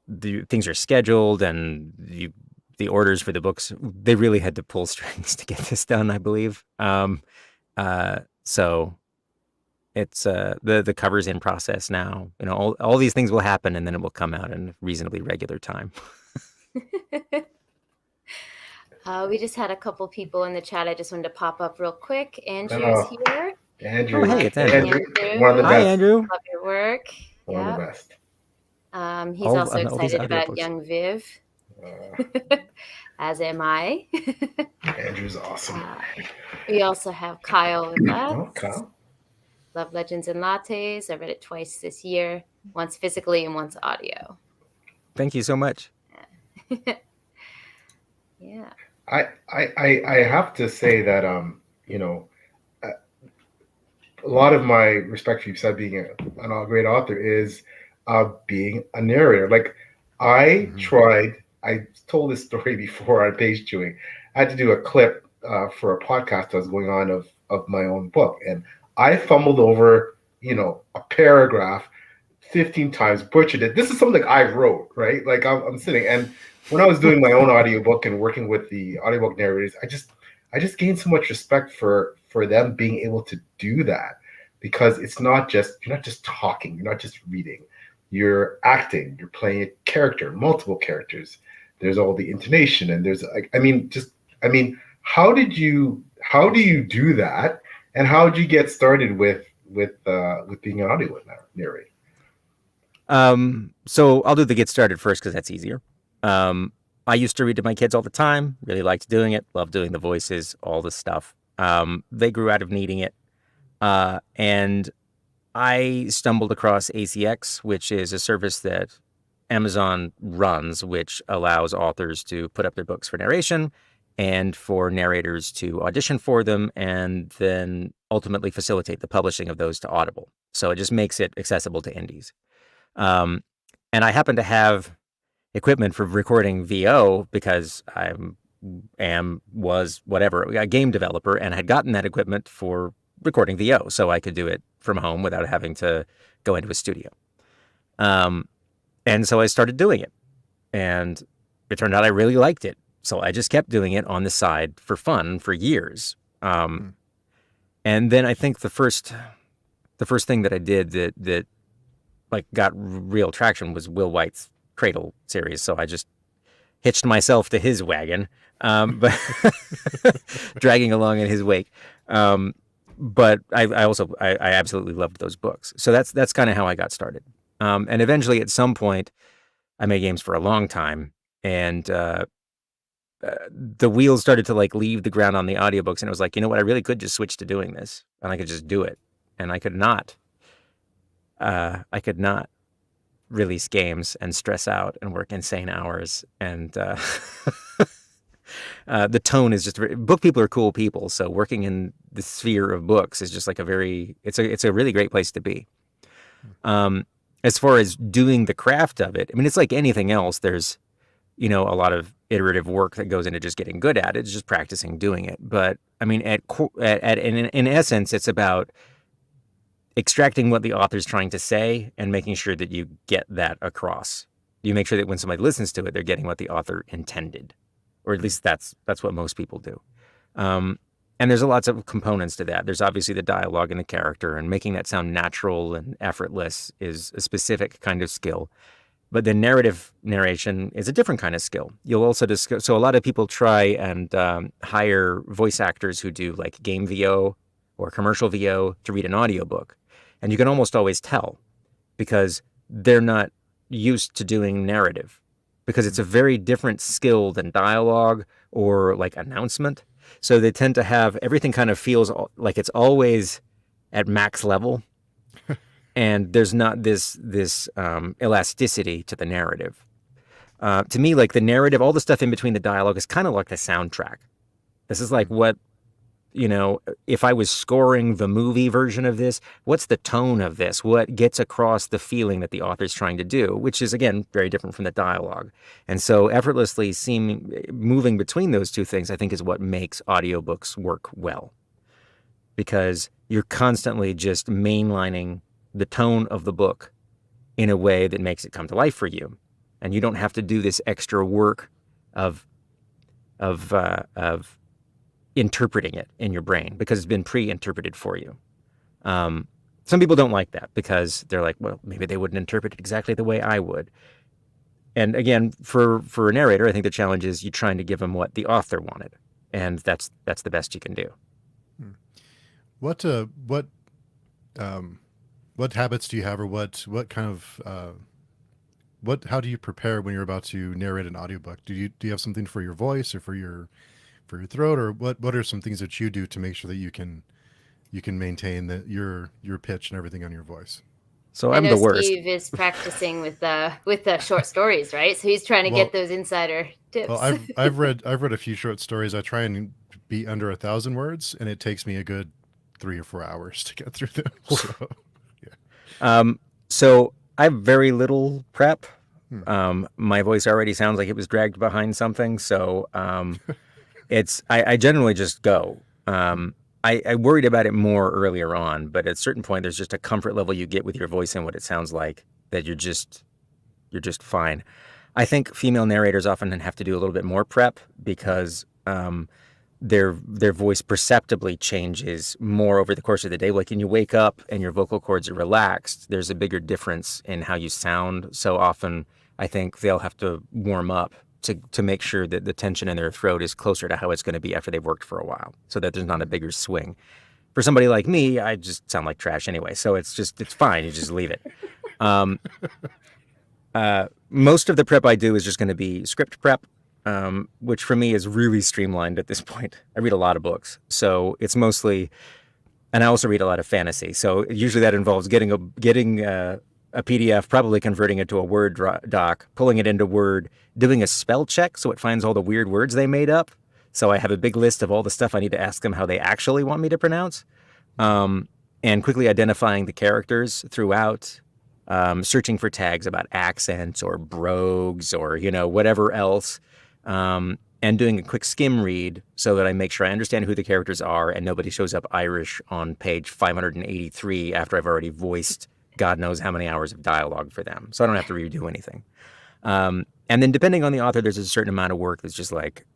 the things are scheduled and the orders for the books, they really had to pull strings to get this done, I believe. So it's the cover's in process now. All these things will happen and then it will come out in reasonably regular time. We just had a couple people in the chat. I just wanted to pop up real quick. Andrew's Oh, here. Andrew. Oh, hey, it's Andrew. One of the Hi, best. Andrew. Love your work. One of the Yeah. best. He's also all these excited about audiobooks. Young Viv, Uh, as am I. Andrew's awesome. We also have Kyle with us. Oh, Kyle. Love Legends and Lattes. I read it twice this year, once physically and once audio. Thank you so much. Yeah. I have to say that a lot of my respect for you said being a great author is being a narrator. Like I told this story before on Page Chewing. I had to do a clip for a podcast I was going on of my own book, and I fumbled over a paragraph 15 times, butchered it. This is something I wrote, right? Like I'm sitting, and when I was doing my own audiobook and working with the audiobook narrators, I just gained so much respect for them being able to do that, because you're not just talking, you're not just reading, you're acting, you're playing a character, multiple characters. There's all the intonation, and there's like, how do you do that, and how did you get started with being an audiobook narrator? So I'll do the get started first because that's easier. I used to read to my kids all the time, really liked doing it, loved doing the voices, all this stuff. They grew out of needing it. And I stumbled across ACX, which is a service that Amazon runs, which allows authors to put up their books for narration and for narrators to audition for them and then ultimately facilitate the publishing of those to Audible. So it just makes it accessible to indies. And I happen to have equipment for recording VO because was a game developer and had gotten that equipment for recording VO, so I could do it from home without having to go into a studio. And so I started doing it, and it turned out I really liked it. So I just kept doing it on the side for fun for years. And then I think the first thing that I did that like got real traction was Will Wight's Cradle series. So I just hitched myself to his wagon, but dragging along in his wake. But I absolutely loved those books. So that's kind of how I got started. And eventually at some point I made games for a long time, and the wheels started to like leave the ground on the audiobooks, and it was like, you know what, I really could just switch to doing this and I could just do it. And I could not release games and stress out and work insane hours. And the tone is just book people are cool people. So working in the sphere of books is just like it's a really great place to be. As far as doing the craft of it, I mean, it's like anything else. There's, a lot of iterative work that goes into just getting good at it. It's just practicing doing it. But I mean, in essence, it's about extracting what the author's trying to say and making sure that you get that across. You make sure that when somebody listens to it, they're getting what the author intended, or at least that's what most people do. And there's lots of components to that. There's obviously the dialogue and the character, and making that sound natural and effortless is a specific kind of skill. But the narrative narration is a different kind of skill. You'll also discuss. So a lot of people try and hire voice actors who do like game VO or commercial VO to read an audiobook. And you can almost always tell because they're not used to doing narrative, because it's a very different skill than dialogue or like announcement. So they tend to have everything kind of feels like it's always at max level, and there's not this elasticity to the narrative. To me, like the narrative, all the stuff in between the dialogue is kind of like the soundtrack. This is like what, if I was scoring the movie version of this, what's the tone of this? What gets across the feeling that the author's trying to do, which is, again, very different from the dialogue. And so effortlessly moving between those two things, I think, is what makes audiobooks work well. Because you're constantly just mainlining the tone of the book in a way that makes it come to life for you. And you don't have to do this extra work of interpreting it in your brain because it's been pre-interpreted for you. Some people don't like that because they're like, well, maybe they wouldn't interpret it exactly the way I would. And again, for a narrator, I think the challenge is you trying to give them what the author wanted, and that's the best you can do. What habits do you have, or what kind of how do you prepare when you're about to narrate an audiobook? Do you have something for your voice or for your throat, or what are some things that you do to make sure that you can maintain your pitch and everything on your voice? So I'm the worst. Steve is practicing with the short stories, right? So he's trying to get those insider tips. Well, I've read a few short stories. I try and be under 1,000 words, and it takes me a good 3 or 4 hours to get through them. So, yeah. So I have very little prep. My voice already sounds like it was dragged behind something. So I generally just go. I worried about it more earlier on, but at a certain point, there's just a comfort level you get with your voice and what it sounds like that you're just fine. I think female narrators often have to do a little bit more prep because their voice perceptibly changes more over the course of the day. Like when you wake up and your vocal cords are relaxed, there's a bigger difference in how you sound. So often, I think they'll have to warm up to make sure that the tension in their throat is closer to how it's going to be after they've worked for a while, so that there's not a bigger swing. For somebody like me, I just sound like trash anyway, so it's fine. You just leave it. Most of the prep I do is just going to be script prep, which for me is really streamlined at this point. I read a lot of books, so it's mostly, and I also read a lot of fantasy. So usually that involves getting a PDF, probably converting it to a Word doc, pulling it into Word, doing a spell check so it finds all the weird words they made up. So I have a big list of all the stuff I need to ask them how they actually want me to pronounce, and quickly identifying the characters throughout, searching for tags about accents or brogues or whatever else, and doing a quick skim read so that I make sure I understand who the characters are and nobody shows up Irish on page 583 after I've already voiced God knows how many hours of dialogue for them. So I don't have to redo anything. And then depending on the author, there's a certain amount of work that's just like,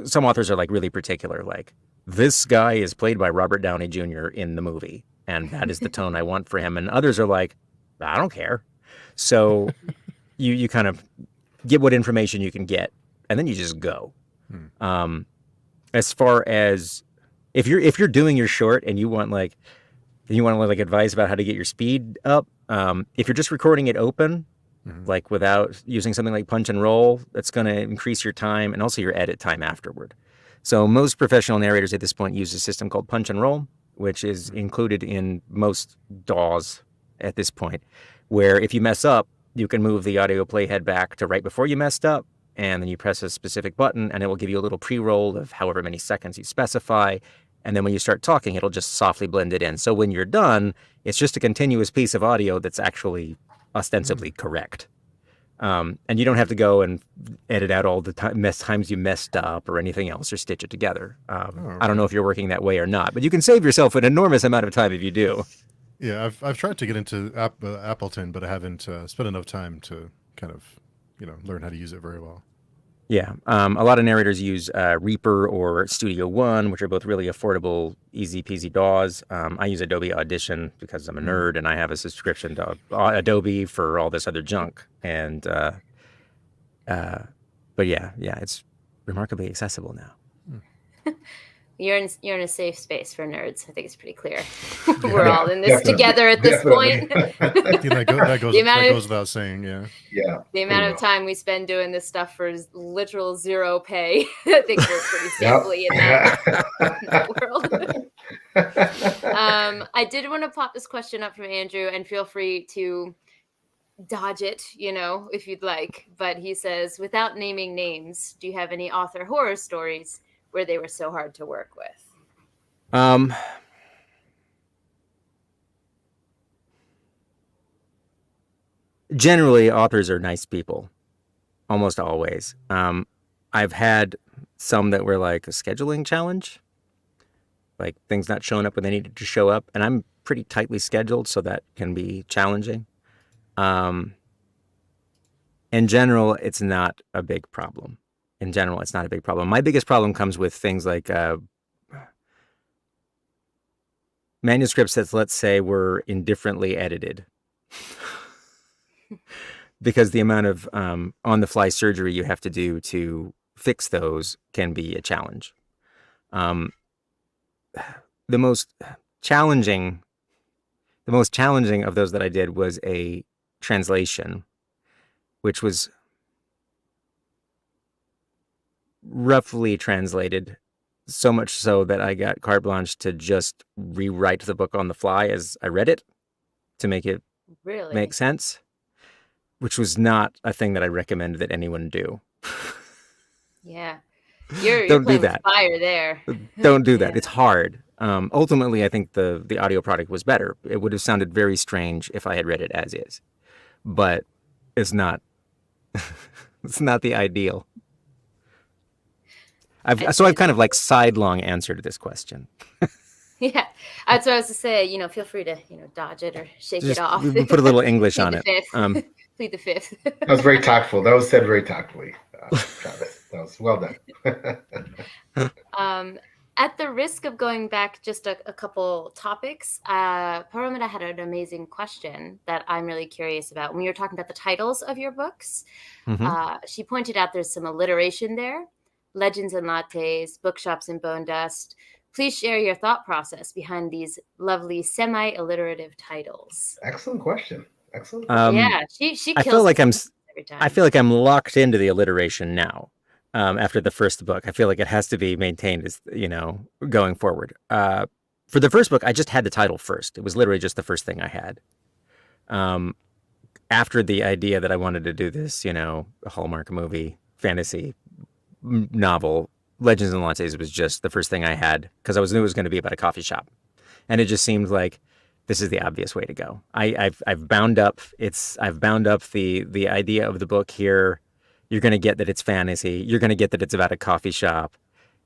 some authors are like really particular, like this guy is played by Robert Downey Jr. in the movie, and that is the tone I want for him. And others are like, I don't care. So you kind of get what information you can get, and then you just go. As far as if you're doing your short and you want advice about how to get your speed up, if you're just recording it open, like without using something like punch and roll, that's going to increase your time and also your edit time afterward. So most professional narrators at this point use a system called punch and roll, which is included in most DAWs at this point, where if you mess up, you can move the audio playhead back to right before you messed up, and then you press a specific button and it will give you a little pre-roll of however many seconds you specify. And then when you start talking, it'll just softly blend it in. So when you're done, it's just a continuous piece of audio that's actually ostensibly correct. And you don't have to go and edit out all the times you messed up or anything else or stitch it together. I don't know if you're working that way or not, but you can save yourself an enormous amount of time if you do. Yeah, I've tried to get into Appleton, but I haven't spent enough time to kind of, learn how to use it very well. Yeah, a lot of narrators use Reaper or Studio One, which are both really affordable, easy peasy DAWs. I use Adobe Audition because I'm a nerd and I have a subscription to Adobe for all this other junk. And but yeah, it's remarkably accessible now. You're in a safe space for nerds. I think it's pretty clear. We're all in this Definitely, together at this definitely. point. I think that The amount of goes without saying. Yeah. Yeah, the pretty amount of well. time we spend doing this stuff for literal zero pay, I think we're pretty Yep. safely in that world. I did want to pop this question up from Andrew, and feel free to dodge it, if you'd like. But he says, without naming names, do you have any author horror stories where they were so hard to work with? Generally, authors are nice people, almost always. I've had some that were like a scheduling challenge, like things not showing up when they needed to show up, and I'm pretty tightly scheduled, so that can be challenging. In general, it's not a big problem. My biggest problem comes with things like manuscripts that, let's say, were indifferently edited. Because the amount of on-the-fly surgery you have to do to fix those can be a challenge. The most challenging of those that I did was a translation, which was roughly translated, so much so that I got carte blanche to just rewrite the book on the fly as I read it to make it Really? make sense, which was not a thing that I recommend that anyone do. Yeah. You're Don't do playing with that. fire there. Don't do that. Yeah. It's hard. Ultimately, I think the audio product was better. It would have sounded very strange if I had read it as is, but it's not. It's not the ideal. I've kind of like sidelong answered this question. Yeah, that's what I was to say. Feel free to dodge it or shake Just it off. put a little English Plead on the it. fifth. Plead the fifth. That was very tactful. That was said very tactfully, Travis. That was well done. At the risk of going back just a couple topics, Paramita had an amazing question that I'm really curious about. When you were talking about the titles of your books, she pointed out there's some alliteration there. Legends and Lattes, Bookshops and Bone Dust. Please share your thought process behind these lovely semi-alliterative titles. Excellent question. Excellent. Yeah, she kills I feel like every time. I feel like I'm locked into the alliteration now. After the first book, I feel like it has to be maintained as going forward. For the first book, I just had the title first. It was literally just the first thing I had. After the idea that I wanted to do this, a Hallmark movie, fantasy novel, Legends and Lattes was just the first thing I had because I knew it was going to be about a coffee shop, and it just seemed like this is the obvious way to go. I've bound up the idea of the book here. You're going to get that it's fantasy. You're going to get that it's about a coffee shop,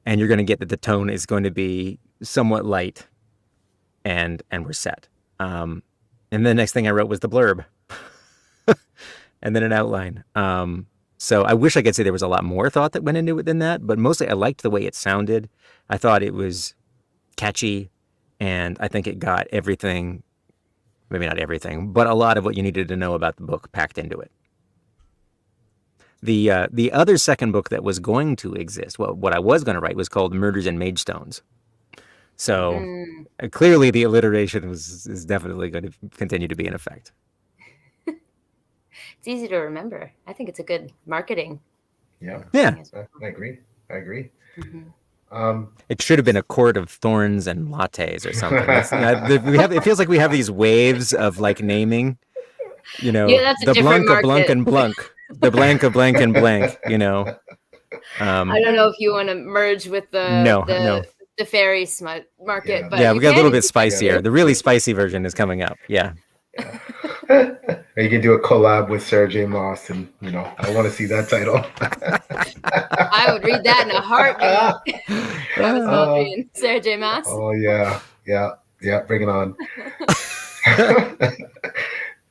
and you're going to get that the tone is going to be somewhat light, and we're set. And the next thing I wrote was the blurb, and then an outline. So I wish I could say there was a lot more thought that went into it than that, but mostly I liked the way it sounded. I thought it was catchy, and I think it got everything, maybe not everything, but a lot of what you needed to know about the book packed into it. The other second book that was going to exist, what I was going to write, was called Murders and Magestones. So clearly the alliteration is definitely going to continue to be in effect. It's easy to remember. I think it's a good marketing. Yeah. I agree. Mm-hmm. It should have been a Court of Thorns and Lattes or something. It feels like we have these waves of like naming. That's the blank of blank and blank, the blank of blank and blank. I don't know if you want to merge with the fairy smut market, but we got a little bit spicier. Yeah. The really spicy version is coming up. Yeah. You can do a collab with Sarah J. Maas, and I want to see that title. I would read that in a heartbeat. Travis Baldree and Sarah J. Maas. Oh yeah, bring it on.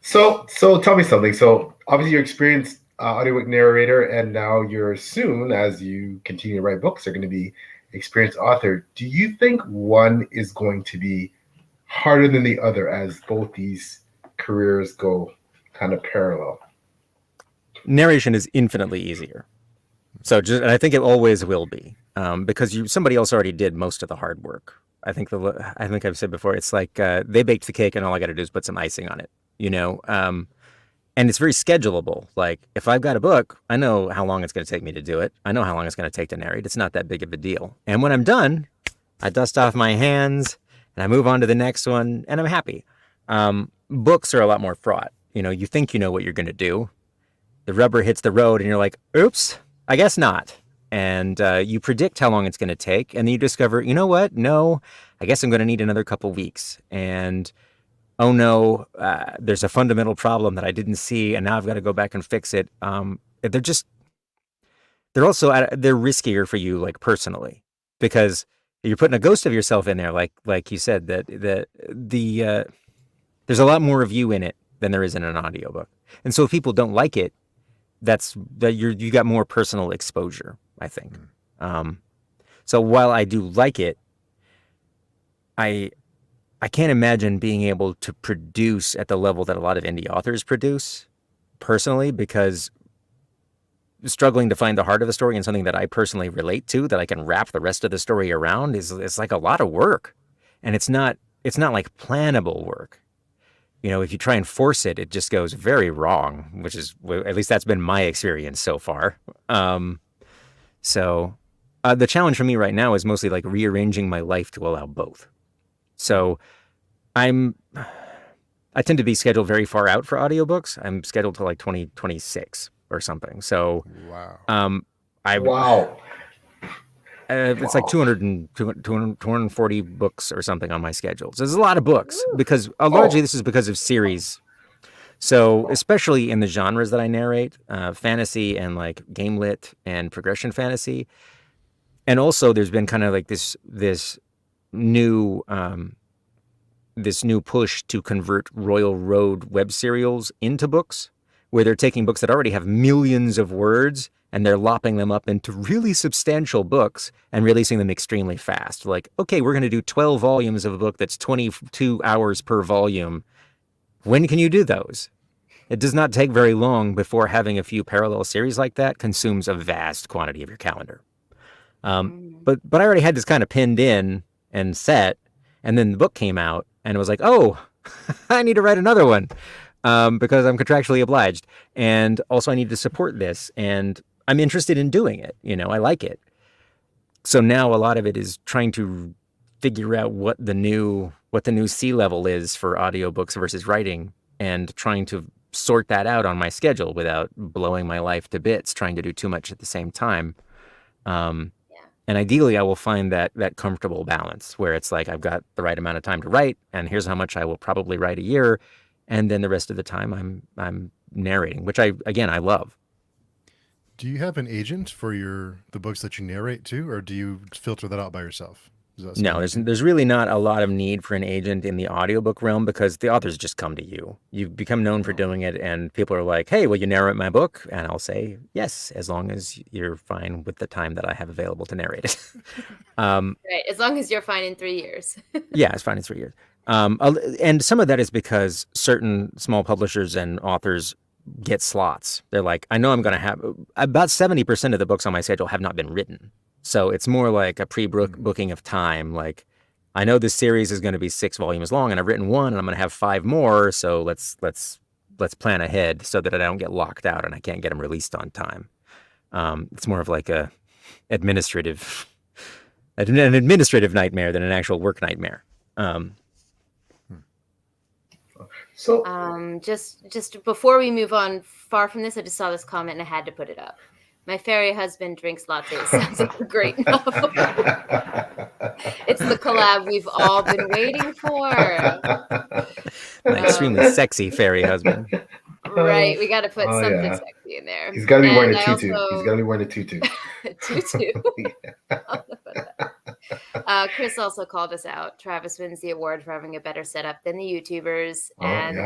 So tell me something. So obviously you're experienced audiobook narrator, and now you're soon, as you continue to write books, are going to be experienced author. Do you think one is going to be harder than the other as both these careers go kind of parallel? Narration is infinitely easier. So and I think it always will be, because somebody else already did most of the hard work. I think I've said before, it's like they baked the cake and all I got to do is put some icing on it, and it's very schedulable. Like if I've got a book, I know how long it's going to take me to do it. I know how long it's going to take to narrate. It's not that big of a deal. And when I'm done, I dust off my hands and I move on to the next one and I'm happy. Books are a lot more fraught. You think you know what you're going to do. The rubber hits the road and you're like, oops, I guess not. And you predict how long it's going to take. And then you discover, you know what? No, I guess I'm going to need another couple weeks. And oh no, there's a fundamental problem that I didn't see. And now I've got to go back and fix it. They're riskier for you, like personally, because you're putting a ghost of yourself in there. Like you said, there's a lot more of you in it than there is in an audiobook. And so if people don't like it, you got more personal exposure, I think. So while I do like it, I can't imagine being able to produce at the level that a lot of indie authors produce personally, because struggling to find the heart of a story and something that I personally relate to, that I can wrap the rest of the story around, is like a lot of work. And it's not like plannable work. If you try and force it, it just goes very wrong, which is, at least that's been my experience so far. So the challenge for me right now is mostly like rearranging my life to allow both. So I tend to be scheduled very far out for audiobooks. I'm scheduled to like 2026 or something. So wow. Wow. It's like 240 books or something on my schedule. So there's a lot of books, because largely this is because of series. So especially in the genres that I narrate, fantasy and like game lit and progression fantasy. And also there's been kind of like this new push to convert Royal Road web serials into books, where they're taking books that already have millions of words and they're lopping them up into really substantial books and releasing them extremely fast. Like, okay, we're going to do 12 volumes of a book that's 22 hours per volume. When can you do those? It does not take very long before having a few parallel series like that consumes a vast quantity of your calendar. But I already had this kind of pinned in and set, and then the book came out and it was like, oh, I need to write another one. Because I'm contractually obliged, and also I need to support this, and I'm interested in doing it. I like it. So now a lot of it is trying to figure out what the new sea level is for audiobooks versus writing, and trying to sort that out on my schedule without blowing my life to bits, trying to do too much at the same time. And ideally I will find that comfortable balance where it's like, I've got the right amount of time to write, and here's how much I will probably write a year. And then the rest of the time I'm narrating, which I love. Do you have an agent for the books that you narrate to, or do you filter that out by yourself? No, there's really not a lot of need for an agent in the audiobook realm, because the authors just come to you. You've become known for doing it, and people are like, hey, will you narrate my book? And I'll say, yes, as long as you're fine with the time that I have available to narrate it. Right, as long as you're fine in 3 years. Yeah, it's fine in 3 years. And some of that is because certain small publishers and authors get slots. They're like, I know I'm going to have about 70% of the books on my schedule have not been written. So it's more like a pre-booking of time. Like, I know this series is going to be 6 volumes long, and I've written 1, and I'm going to have 5 more. So let's plan ahead so that I don't get locked out and I can't get them released on time. It's more of like an administrative nightmare than an actual work nightmare. So just before we move on far from this, I just saw this comment and I had to put it up. My fairy husband drinks lattes. Sounds like a great novel. It's the collab we've all been waiting for. My extremely sexy fairy husband. Right, we got to put something sexy in there. He's got to be wearing a tutu. He's got to be wearing a tutu. Tutu. Chris also called us out. Travis wins the award for having a better setup than the YouTubers, and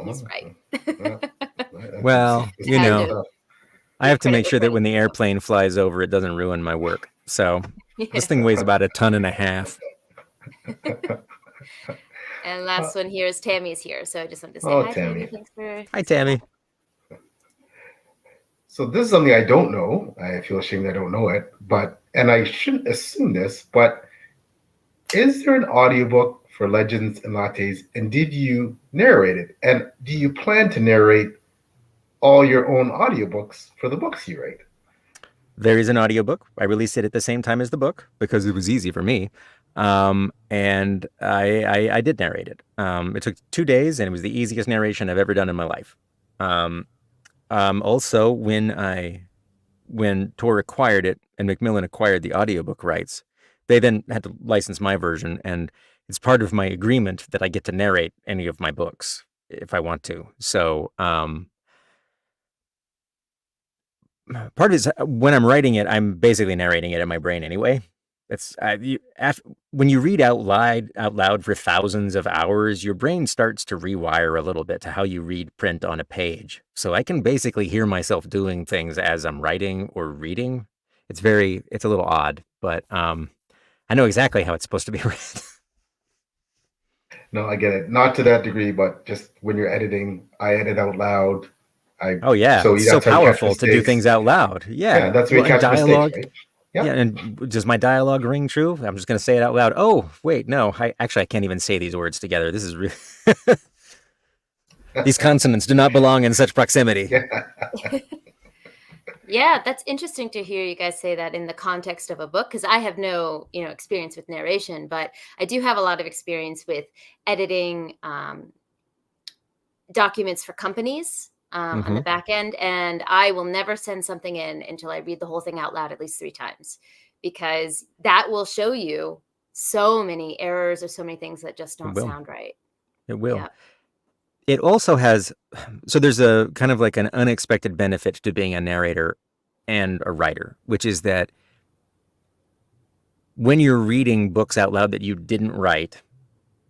he's right. Well, I have to make sure that when the airplane flies over, it doesn't ruin my work. So this thing weighs about 1.5 tons. And last one here is Tammy's here, so I just wanted to say hi, Tammy. Thanks for hi, Tammy. So this is something I don't know. I feel ashamed I don't know it, and I shouldn't assume this, but is there an audiobook for Legends and Lattes, and did you narrate it? And do you plan to narrate all your own audiobooks for the books you write? There is an audiobook. I released it at the same time as the book because it was easy for me. And I did narrate it. It took 2 days, and it was the easiest narration I've ever done in my life. Also, when Tor acquired it and Macmillan acquired the audiobook rights, they then had to license my version, and it's part of my agreement that I get to narrate any of my books if I want to. So part of it is when I'm writing it, I'm basically narrating it in my brain anyway. When you read out loud for thousands of hours, your brain starts to rewire a little bit to how you read print on a page. So I can basically hear myself doing things as I'm writing or reading. It's a little odd, but I know exactly how it's supposed to be read. No, I get it. Not to that degree, but just when you're editing, I edit out loud. Oh yeah, So it's so that's how you catch powerful to do mistakes. things out loud. Yeah, That's where you and catch dialogue. mistakes, right? Yeah, and does my dialogue ring true? I'm just going to say it out loud. Oh, wait, no. I can't even say these words together. This is really... These consonants do not belong in such proximity. Yeah, that's interesting to hear you guys say that in the context of a book, because I have no, experience with narration, but I do have a lot of experience with editing documents for companies on the back end, and I will never send something in until I read the whole thing out loud at least 3 times, because that will show you so many errors or so many things that just don't sound right. It will. Yeah. It also has, so there's a kind of like an unexpected benefit to being a narrator and a writer, which is that when you're reading books out loud that you didn't write,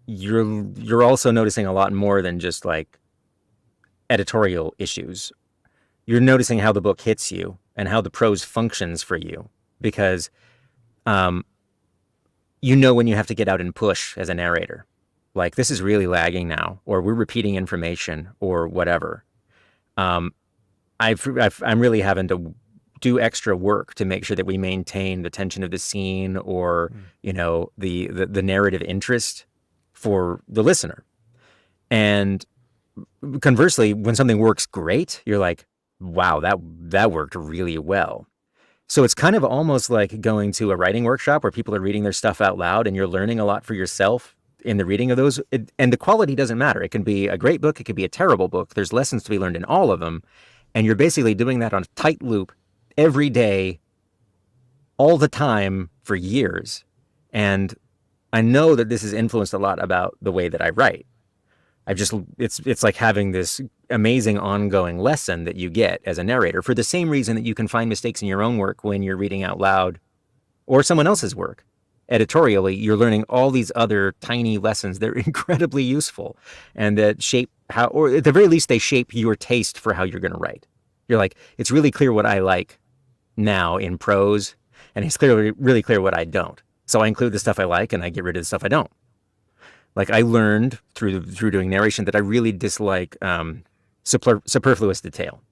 you're also noticing a lot more than just like editorial issues. You're noticing how the book hits you and how the prose functions for you, because you know when you have to get out and push as a narrator. Like, this is really lagging now, or we're repeating information, or whatever. I'm really having to do extra work to make sure that we maintain the tension of the scene, or the narrative interest for the listener. And conversely, when something works great, you're like, wow, that worked really well. So it's kind of almost like going to a writing workshop where people are reading their stuff out loud, and you're learning a lot for yourself in the reading of those. And the quality doesn't matter. It can be a great book. It could be a terrible book. There's lessons to be learned in all of them. And you're basically doing that on a tight loop every day, all the time, for years. And I know that this has influenced a lot about the way that I write. It's like having this amazing ongoing lesson that you get as a narrator, for the same reason that you can find mistakes in your own work when you're reading out loud or someone else's work. Editorially, you're learning all these other tiny lessons that are incredibly useful, and that shape how, or at the very least, they shape your taste for how you're going to write. You're like, it's really clear what I like now in prose, and it's really clear what I don't. So I include the stuff I like, and I get rid of the stuff I don't. Like, I learned through doing narration that I really dislike superfluous detail.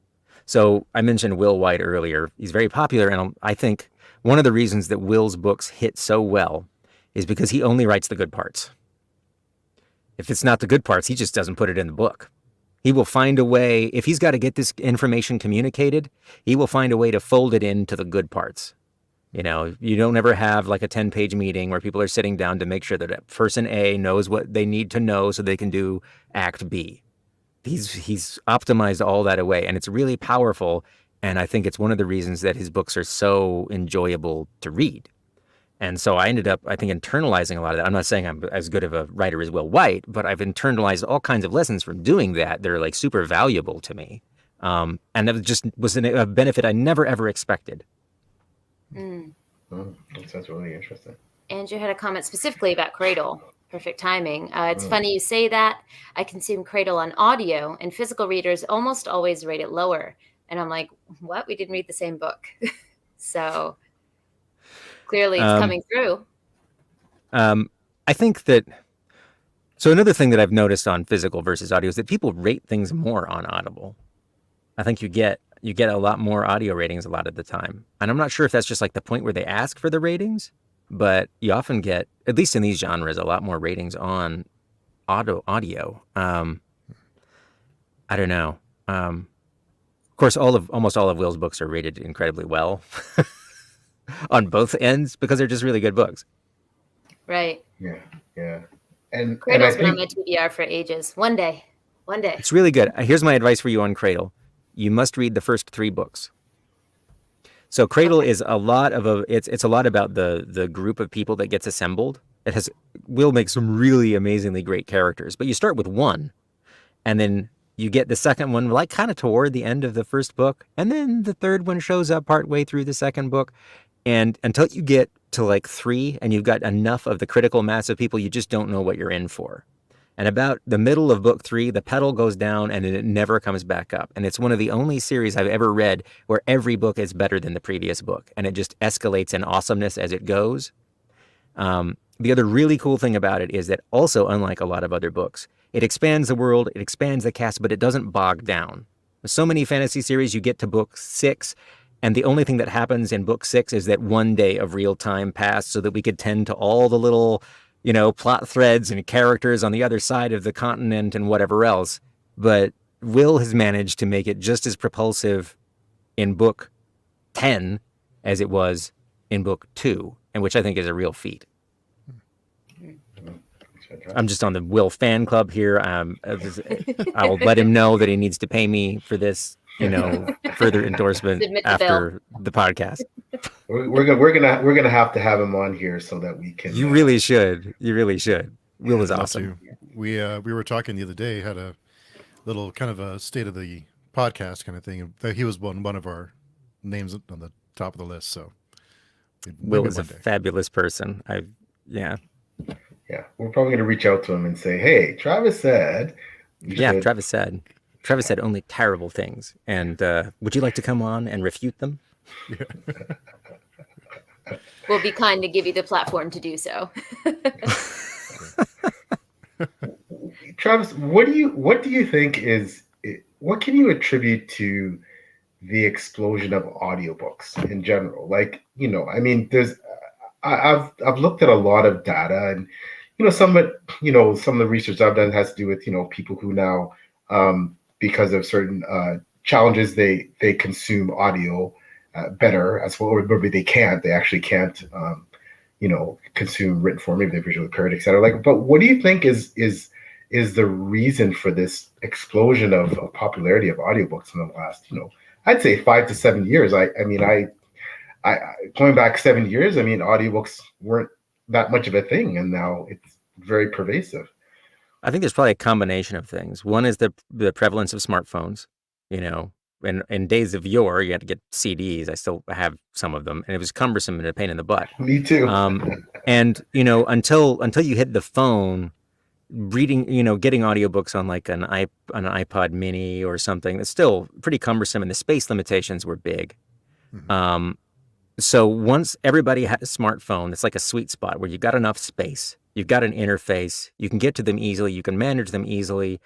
So I mentioned Will Wight earlier. He's very popular, and I think one of the reasons that Will's books hit so well is because he only writes the good parts. If it's not the good parts, he just doesn't put it in the book. He will find a way, if he's got to get this information communicated, he will find a way to fold it into the good parts. You don't ever have like a 10-page meeting where people are sitting down to make sure that person A knows what they need to know so they can do act B. He's optimized all that away, and it's really powerful. And I think it's one of the reasons that his books are so enjoyable to read. And so I ended up, I think, internalizing a lot of that. I'm not saying I'm as good of a writer as Will Wight, but I've internalized all kinds of lessons from doing that. They're like super valuable to me. And that just was a benefit I never, ever expected. That sounds really interesting. Andrew had a comment specifically about Cradle. Perfect timing. It's funny you say that. I consume Cradle on audio, and physical readers almost always rate it lower. And I'm like, what? We didn't read the same book. So clearly it's coming through. I think that, so another thing that I've noticed on physical versus audio is that people rate things more on Audible. I think you get you get a lot more audio ratings a lot of the time. And I'm not sure if that's just like the point where they ask for the ratings, but you often get, at least in these genres, a lot more ratings on audio. I don't know. Of course, almost all of Will's books are rated incredibly well on both ends because they're just really good books. Right. Yeah. And Cradle's I been on think my TBR for ages. One day. It's really good. Here's my advice for you on Cradle. You must read the first 3 books. So Cradle is a lot of it's a lot about the group of people that gets assembled. Will make some really amazingly great characters, but you start with 1, and then you get the second one like kind of toward the end of the first book, and then the third one shows up partway through the second book, and until you get to like 3 and you've got enough of the critical mass of people, you just don't know what you're in for. And about the middle of book 3, the pedal goes down and it never comes back up. And it's one of the only series I've ever read where every book is better than the previous book. And it just escalates in awesomeness as it goes. The other really cool thing about it is that also, unlike a lot of other books, it expands the world, it expands the cast, but it doesn't bog down. With so many fantasy series, you get to book 6, and the only thing that happens in book 6 is that one day of real time passed so that we could tend to all the little plot threads and characters on the other side of the continent and whatever else. But Will has managed to make it just as propulsive in book 10 as it was in book 2, and which I think is a real feat. I'm just on the Will fan club here. I'll let him know that he needs to pay me for this, further endorsement after the podcast. We're gonna have to have him on here so that we can. You really should. Will is awesome. We were talking the other day, had a little kind of a state of the podcast kind of thing. He was one of our names on the top of the list. So Will is a fabulous person. Yeah, we're probably going to reach out to him and say, "Hey, Travis said." Travis said only terrible things. And would you like to come on and refute them? We'll be kind to give you the platform to do so. Travis, what do you think what can you attribute to the explosion of audiobooks in general? Like, I've looked at a lot of data, and some of the research I've done has to do with people who now because of certain challenges they consume audio better as well, or maybe they actually can't consume written form, maybe they're visually impaired, etc. But what do you think is the reason for this explosion of popularity of audiobooks in the last I'd say 5 to 7 years? I going back 7 years, audiobooks weren't that much of a thing, and now it's very pervasive. I think there's probably a combination of things. One is the prevalence of smartphones. In days of yore, you had to get CDs. I still have some of them, and it was cumbersome and a pain in the butt. Me too. And until you hit the phone, reading, getting audiobooks on like an iPod Mini or something, that's still pretty cumbersome, and the space limitations were big. Mm-hmm. So once everybody had a smartphone, it's like a sweet spot where you've got enough space, you've got an interface, you can get to them easily, you can manage them easily.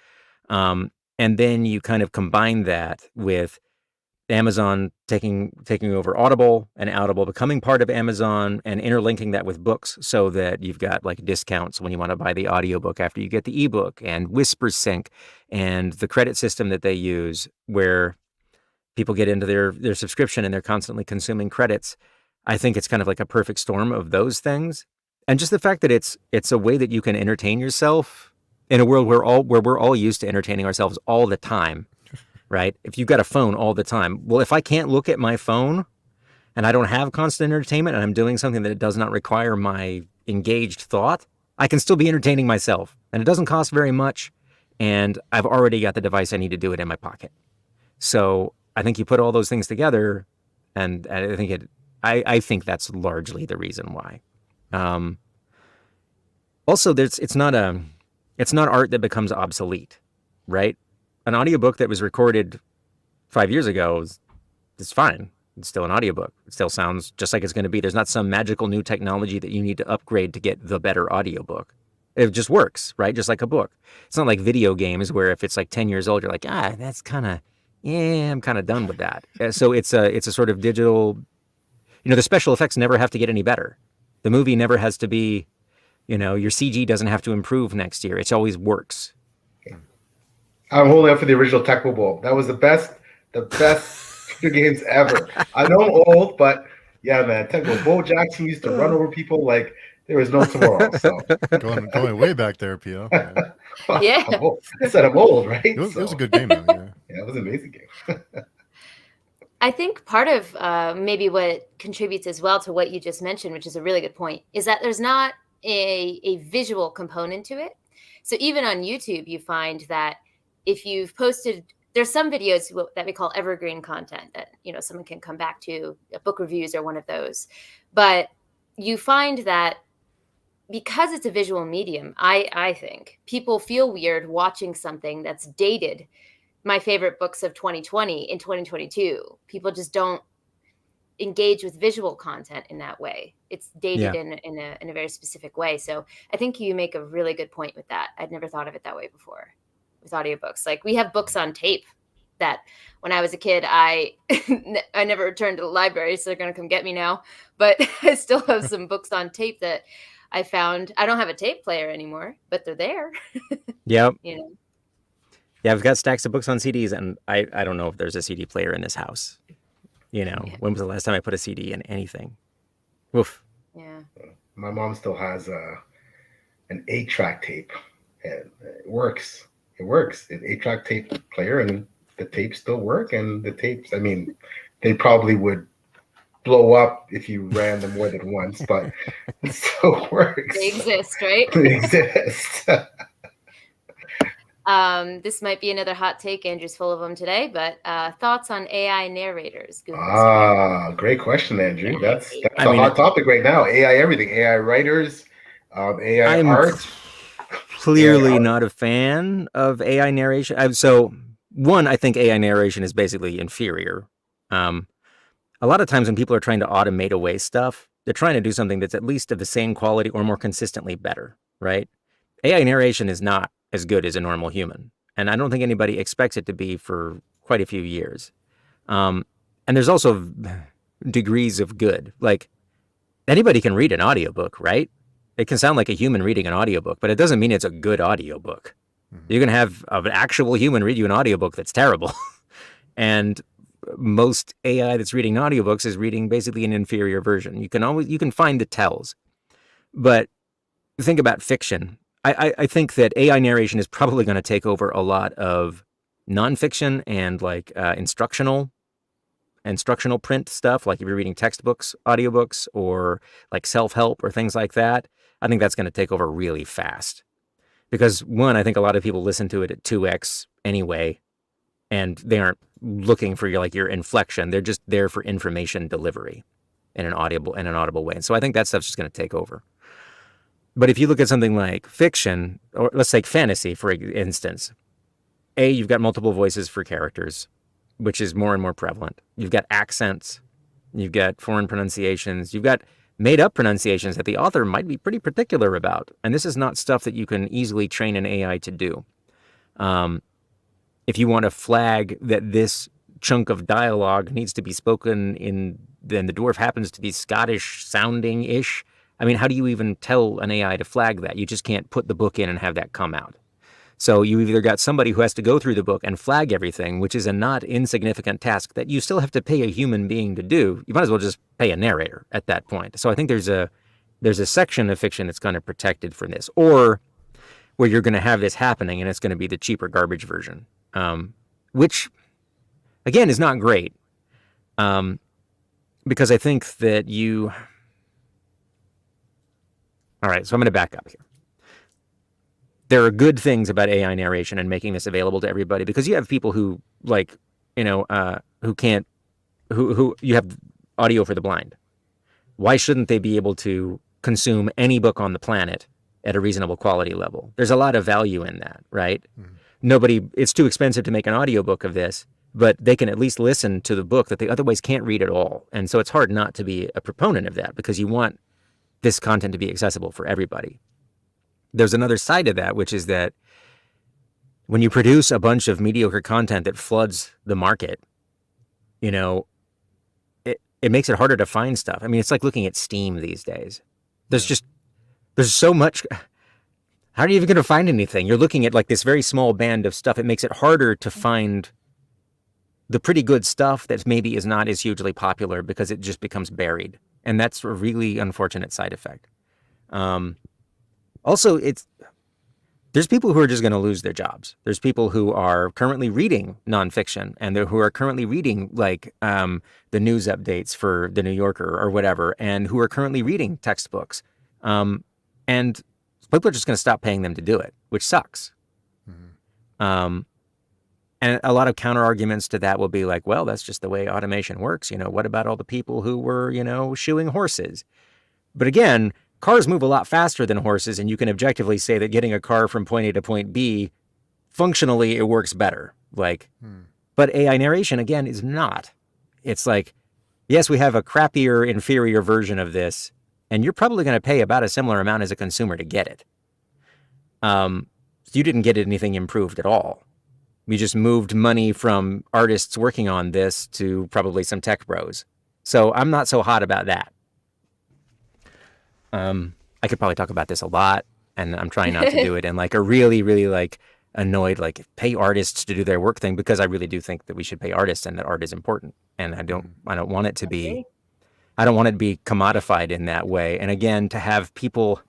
And then you kind of combine that with Amazon taking over Audible, and Audible becoming part of Amazon, and interlinking that with books so that you've got like discounts when you want to buy the audiobook after you get the ebook, and Whisper Sync, and the credit system that they use where people get into their subscription and they're constantly consuming credits. I think it's kind of like a perfect storm of those things. And just the fact that it's a way that you can entertain yourself in a world where we're all used to entertaining ourselves all the time, right? If you've got a phone all the time, well, if I can't look at my phone and I don't have constant entertainment and I'm doing something that does not require my engaged thought, I can still be entertaining myself, and it doesn't cost very much, and I've already got the device I need to do it in my pocket. So I think you put all those things together, and I think that's largely the reason why. Also, it's not art that becomes obsolete, right? An audiobook that was recorded 5 years ago is fine. It's still an audiobook. It still sounds just like it's going to be. There's not some magical new technology that you need to upgrade to get the better audiobook. It just works, right? Just like a book. It's not like video games where if it's like 10 years old, you're like, that's kind of yeah, I'm kind of done with that. So it's a sort of digital, the special effects never have to get any better. The movie never has to be, your CG doesn't have to improve next year. It always works. I'm holding up for the original Tecmo Bowl. That was the best video games ever. I know I'm old, but yeah, man, Tecmo Bowl Jackson used to run over people like there was no tomorrow. So going way back there, P.O. Yeah. I said I'm old, right? It was a good game, though. Yeah. Yeah, it was an amazing game. I think part of maybe what contributes as well to what you just mentioned, which is a really good point, is that there's not a visual component to it. So even on YouTube, you find that if you've posted, there's some videos that we call evergreen content that, someone can come back to. Book reviews are one of those. But you find that because it's a visual medium, I think people feel weird watching something that's dated. My favorite books of 2020 in 2022, people just don't engage with visual content in that way. It's dated in a very specific way. So I think you make a really good point with that. I'd never thought of it that way before with audiobooks. Like we have books on tape that when I was a kid, I never returned to the library, so they're going to come get me now. But I still have some books on tape that I found. I don't have a tape player anymore, but they're there. Yep. Yeah, I've got stacks of books on CDs, and I don't know if there's a CD player in this house. When was the last time I put a CD in anything? Woof. Yeah. My mom still has an 8-track tape, and it works. It works. An 8-track tape player, and the tapes still work. And the tapes, I mean, they probably would blow up if you ran them more than once, but it still works. They exist, right? They exist. This might be another hot take. Andrew's full of them today, but thoughts on AI narrators? Great question, Andrew. That's a hot topic right now. AI everything. AI writers, AI art. Clearly not a fan of AI narration. So one, I think AI narration is basically inferior. A lot of times when people are trying to automate away stuff, they're trying to do something that's at least of the same quality or more consistently better, right? AI narration is not as good as a normal human. And I don't think anybody expects it to be for quite a few years. And there's also degrees of good. Like anybody can read an audiobook, right? It can sound like a human reading an audiobook, but it doesn't mean it's a good audiobook. You can have an actual human read you an audiobook that's terrible. And most AI that's reading audiobooks is reading basically an inferior version. You can find the tells. But think about fiction. I think that AI narration is probably going to take over a lot of nonfiction and like instructional print stuff. Like if you're reading textbooks, audiobooks, or like self-help or things like that, I think that's going to take over really fast. Because one, I think a lot of people listen to it at 2x anyway, and they aren't looking for your inflection. They're just there for information delivery in an audible way. And so I think that stuff's just going to take over. But if you look at something like fiction, or let's take fantasy, for instance, you've got multiple voices for characters, which is more and more prevalent. You've got accents, you've got foreign pronunciations, you've got made-up pronunciations that the author might be pretty particular about. And this is not stuff that you can easily train an AI to do. If you want to flag that this chunk of dialogue needs to be spoken then the dwarf happens to be Scottish-sounding-ish, I mean, how do you even tell an AI to flag that? You just can't put the book in and have that come out. So you either got somebody who has to go through the book and flag everything, which is a not insignificant task that you still have to pay a human being to do. You might as well just pay a narrator at that point. So I think there's a section of fiction that's kind of protected from this, or where you're going to have this happening and it's going to be the cheaper garbage version, which again is not great, because I think that all right, so I'm going to back up here. There are good things about AI narration and making this available to everybody, because you have people who you have audio for the blind. Why shouldn't they be able to consume any book on the planet at a reasonable quality level? There's a lot of value in that, right? It's too expensive to make an audiobook of this, but they can at least listen to the book that they otherwise can't read at all. And so it's hard not to be a proponent of that, because you want this content to be accessible for everybody. There's another side of that, which is that when you produce a bunch of mediocre content that floods the market, it makes it harder to find stuff. I mean, it's like looking at Steam these days. There's so much. How are you even going to find anything? You're looking at like this very small band of stuff. It makes it harder to find the pretty good stuff that maybe is not as hugely popular because it just becomes buried. And that's a really unfortunate side effect. Also, there's people who are just going to lose their jobs. There's people who are currently reading nonfiction and who are currently reading like the news updates for the New Yorker or whatever, and who are currently reading textbooks. And people are just going to stop paying them to do it, which sucks. And a lot of counter arguments to that will be like, well, that's just the way automation works. What about all the people who were, shoeing horses? But again, cars move a lot faster than horses, and you can objectively say that getting a car from point A to point B, functionally, it works better. But AI narration, again, is not. It's like, yes, we have a crappier, inferior version of this, and you're probably going to pay about a similar amount as a consumer to get it. You didn't get anything improved at all. We just moved money from artists working on this to probably some tech bros. So I'm not so hot about that. I could probably talk about this a lot, and I'm trying not to do it in like a really, really like annoyed, like pay artists to do their work thing, because I really do think that we should pay artists and that art is important. And I don't want it to be, I don't want it to be commodified in that way. And again, to have people,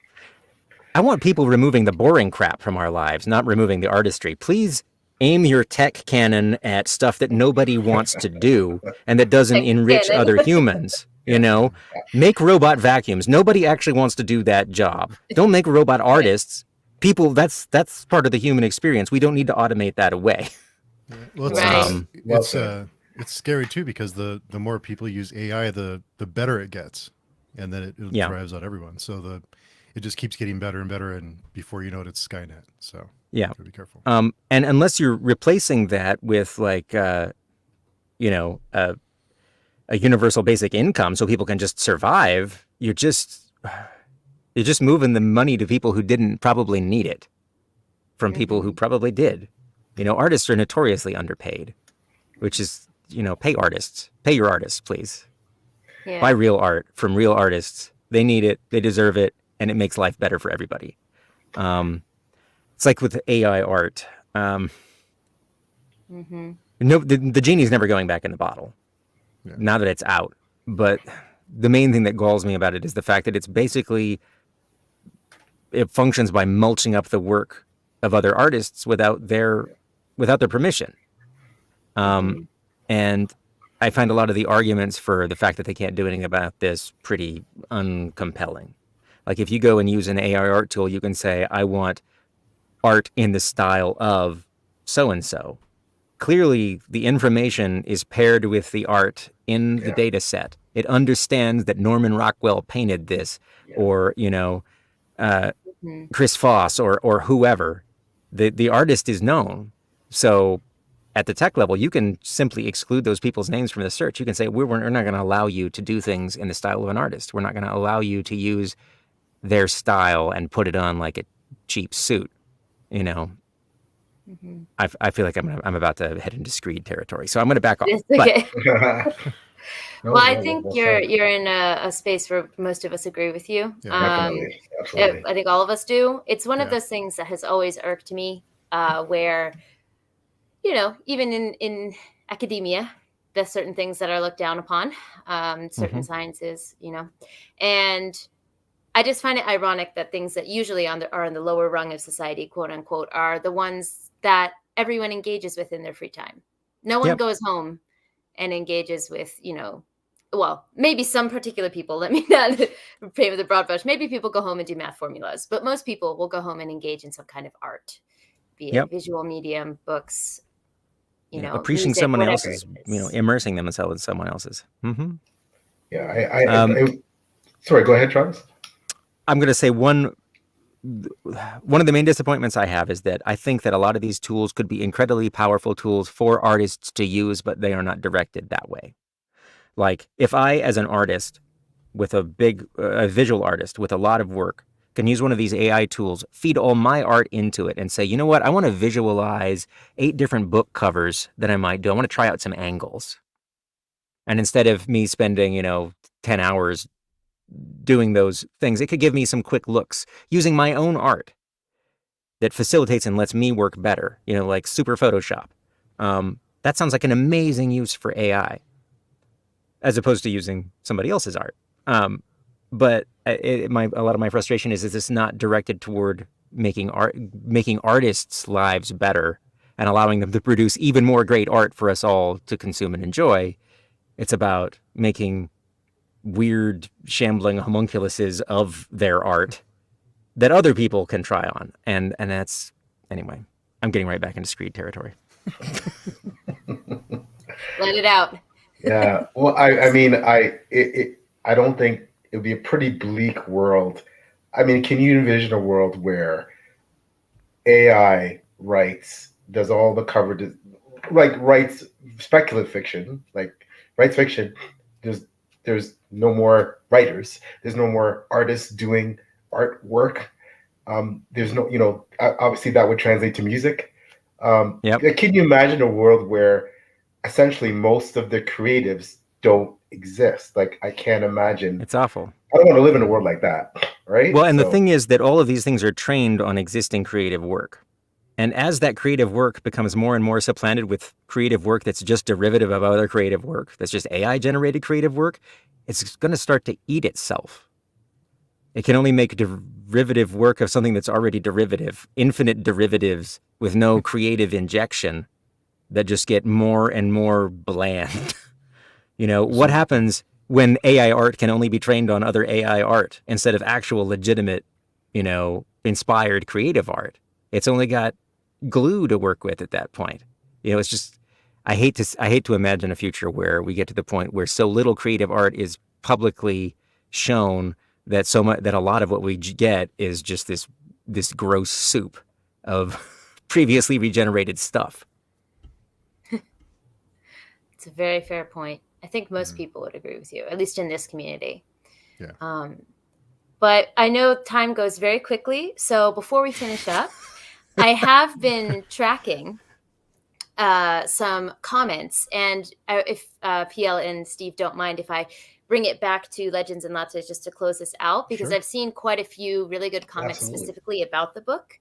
I want people removing the boring crap from our lives, not removing the artistry. Please aim your tech cannon at stuff that nobody wants to do and that doesn't enrich other humans. Make robot vacuums. Nobody actually wants to do that job. Don't make robot artists. People, that's part of the human experience. We don't need to automate that away. Well, it's scary too, because the more people use AI, the better it gets, and then it drives out everyone. So it just keeps getting better and better, and before you know it, it's Skynet. So be careful. And unless you're replacing that with like a universal basic income so people can just survive, you're just moving the money to people who didn't probably need it from people who probably did. Artists are notoriously underpaid, which is, pay artists. Pay your artists, please. Yeah. Buy real art from real artists. They need it. They deserve it. And it makes life better for everybody. It's like with AI art. No, the genie's never going back in the bottle. Yeah. Now that it's out. But the main thing that galls me about it is the fact that it's basically, it functions by mulching up the work of other artists without their permission. And I find a lot of the arguments for the fact that they can't do anything about this pretty uncompelling. Like if you go and use an AI art tool, you can say, I want art in the style of so-and-so. Clearly, the information is paired with the art in the data set. It understands that Norman Rockwell painted this, or, Chris Foss or whoever. The artist is known. So at the tech level, you can simply exclude those people's names from the search. You can say, we're not going to allow you to do things in the style of an artist. We're not going to allow you to use their style and put it on like a cheap suit, I feel like I'm about to head into Screed territory, so I'm going to back off. Okay. Well, I think you're in a space where most of us agree with you. Absolutely. I think all of us do. It's one of those things that has always irked me, where, even in academia, there's certain things that are looked down upon, certain sciences, and I just find it ironic that things that usually are on the lower rung of society, quote unquote, are the ones that everyone engages with in their free time. No one goes home and engages with, well, maybe some particular people, let me not paint with a broad brush. Maybe people go home and do math formulas, but most people will go home and engage in some kind of art, be it visual medium, books, appreciating music, someone whatever else's, immersing themselves in someone else's. Yeah. Sorry, go ahead, Travis. I'm going to say one of the main disappointments I have is that I think that a lot of these tools could be incredibly powerful tools for artists to use, but they are not directed that way. Like if I, as an artist with a visual artist with a lot of work, can use one of these AI tools, feed all my art into it, and say, you know what, I want to visualize 8 different book covers that I might do. I want to try out some angles. And instead of me spending, 10 hours doing those things, it could give me some quick looks using my own art that facilitates and lets me work better, like super Photoshop. That sounds like an amazing use for AI, as opposed to using somebody else's art. But a lot of my frustration is this not directed toward making artists' lives better and allowing them to produce even more great art for us all to consume and enjoy. It's about making weird, shambling homunculuses of their art that other people can try on. And that's, anyway, I'm getting right back into Screed territory. Let it out. Yeah. Well, I mean, I don't think it would be a pretty bleak world. I mean, can you envision a world where AI does all the cover, writes speculative fiction, writes fiction? There's no more writers. There's no more artists doing artwork. There's no, obviously that would translate to music. Yep. Can you imagine a world where essentially most of the creatives don't exist? I can't imagine. It's awful. I don't want to live in a world like that, right? Well, and the thing is that all of these things are trained on existing creative work. And as that creative work becomes more and more supplanted with creative work that's just derivative of other creative work, that's just AI-generated creative work, it's going to start to eat itself. It can only make derivative work of something that's already derivative, infinite derivatives with no creative injection that just get more and more bland. What happens when AI art can only be trained on other AI art instead of actual legitimate, inspired creative art? It's only got glue to work with at that point. It's just, I hate to imagine a future where we get to the point where so little creative art is publicly shown that that a lot of what we get is just this gross soup of previously regenerated stuff. It's a very fair point. I think most people would agree with you, at least in this community. Yeah. But I know time goes very quickly. So before we finish up, I have been tracking some comments. And if PL and Steve don't mind if I bring it back to Legends and Lattes just to close this out, because Sure. I've seen quite a few really good comments Absolutely. specifically about the book.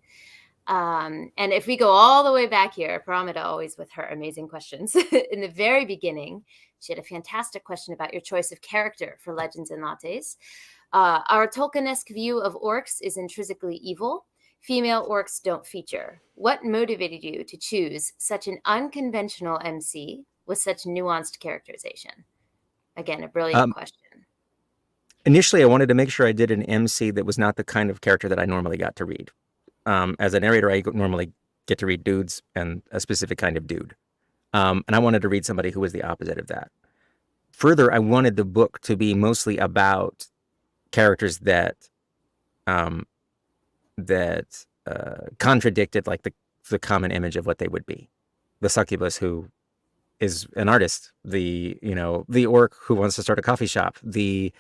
And if we go all the way back here, Paramita always with her amazing questions. In the very beginning, she had a fantastic question about your choice of character for Legends and Lattes. Our Tolkien-esque view of orcs is intrinsically evil. Female orcs don't feature. What motivated you to choose such an unconventional MC with such nuanced characterization? Again, a brilliant question. Initially, I wanted to make sure I did an MC that was not the kind of character that I normally got to read. As a narrator, I normally get to read dudes and a specific kind of dude. And I wanted to read somebody who was the opposite of that. Further, I wanted the book to be mostly about characters that contradicted the common image of what they would be. The succubus who is an artist, the orc who wants to start a coffee shop, the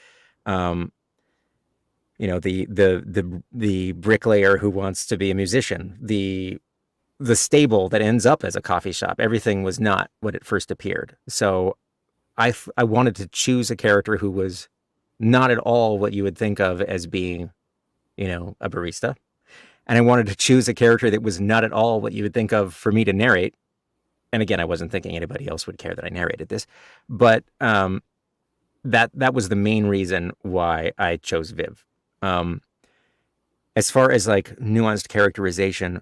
bricklayer who wants to be a musician, the stable that ends up as a coffee shop. Everything was not what it first appeared. So I wanted to choose a character who was not at all what you would think of as being, a barista. And I wanted to choose a character that was not at all what you would think of for me to narrate. And again, I wasn't thinking anybody else would care that I narrated this, but that was the main reason why I chose Viv. As far as nuanced characterization,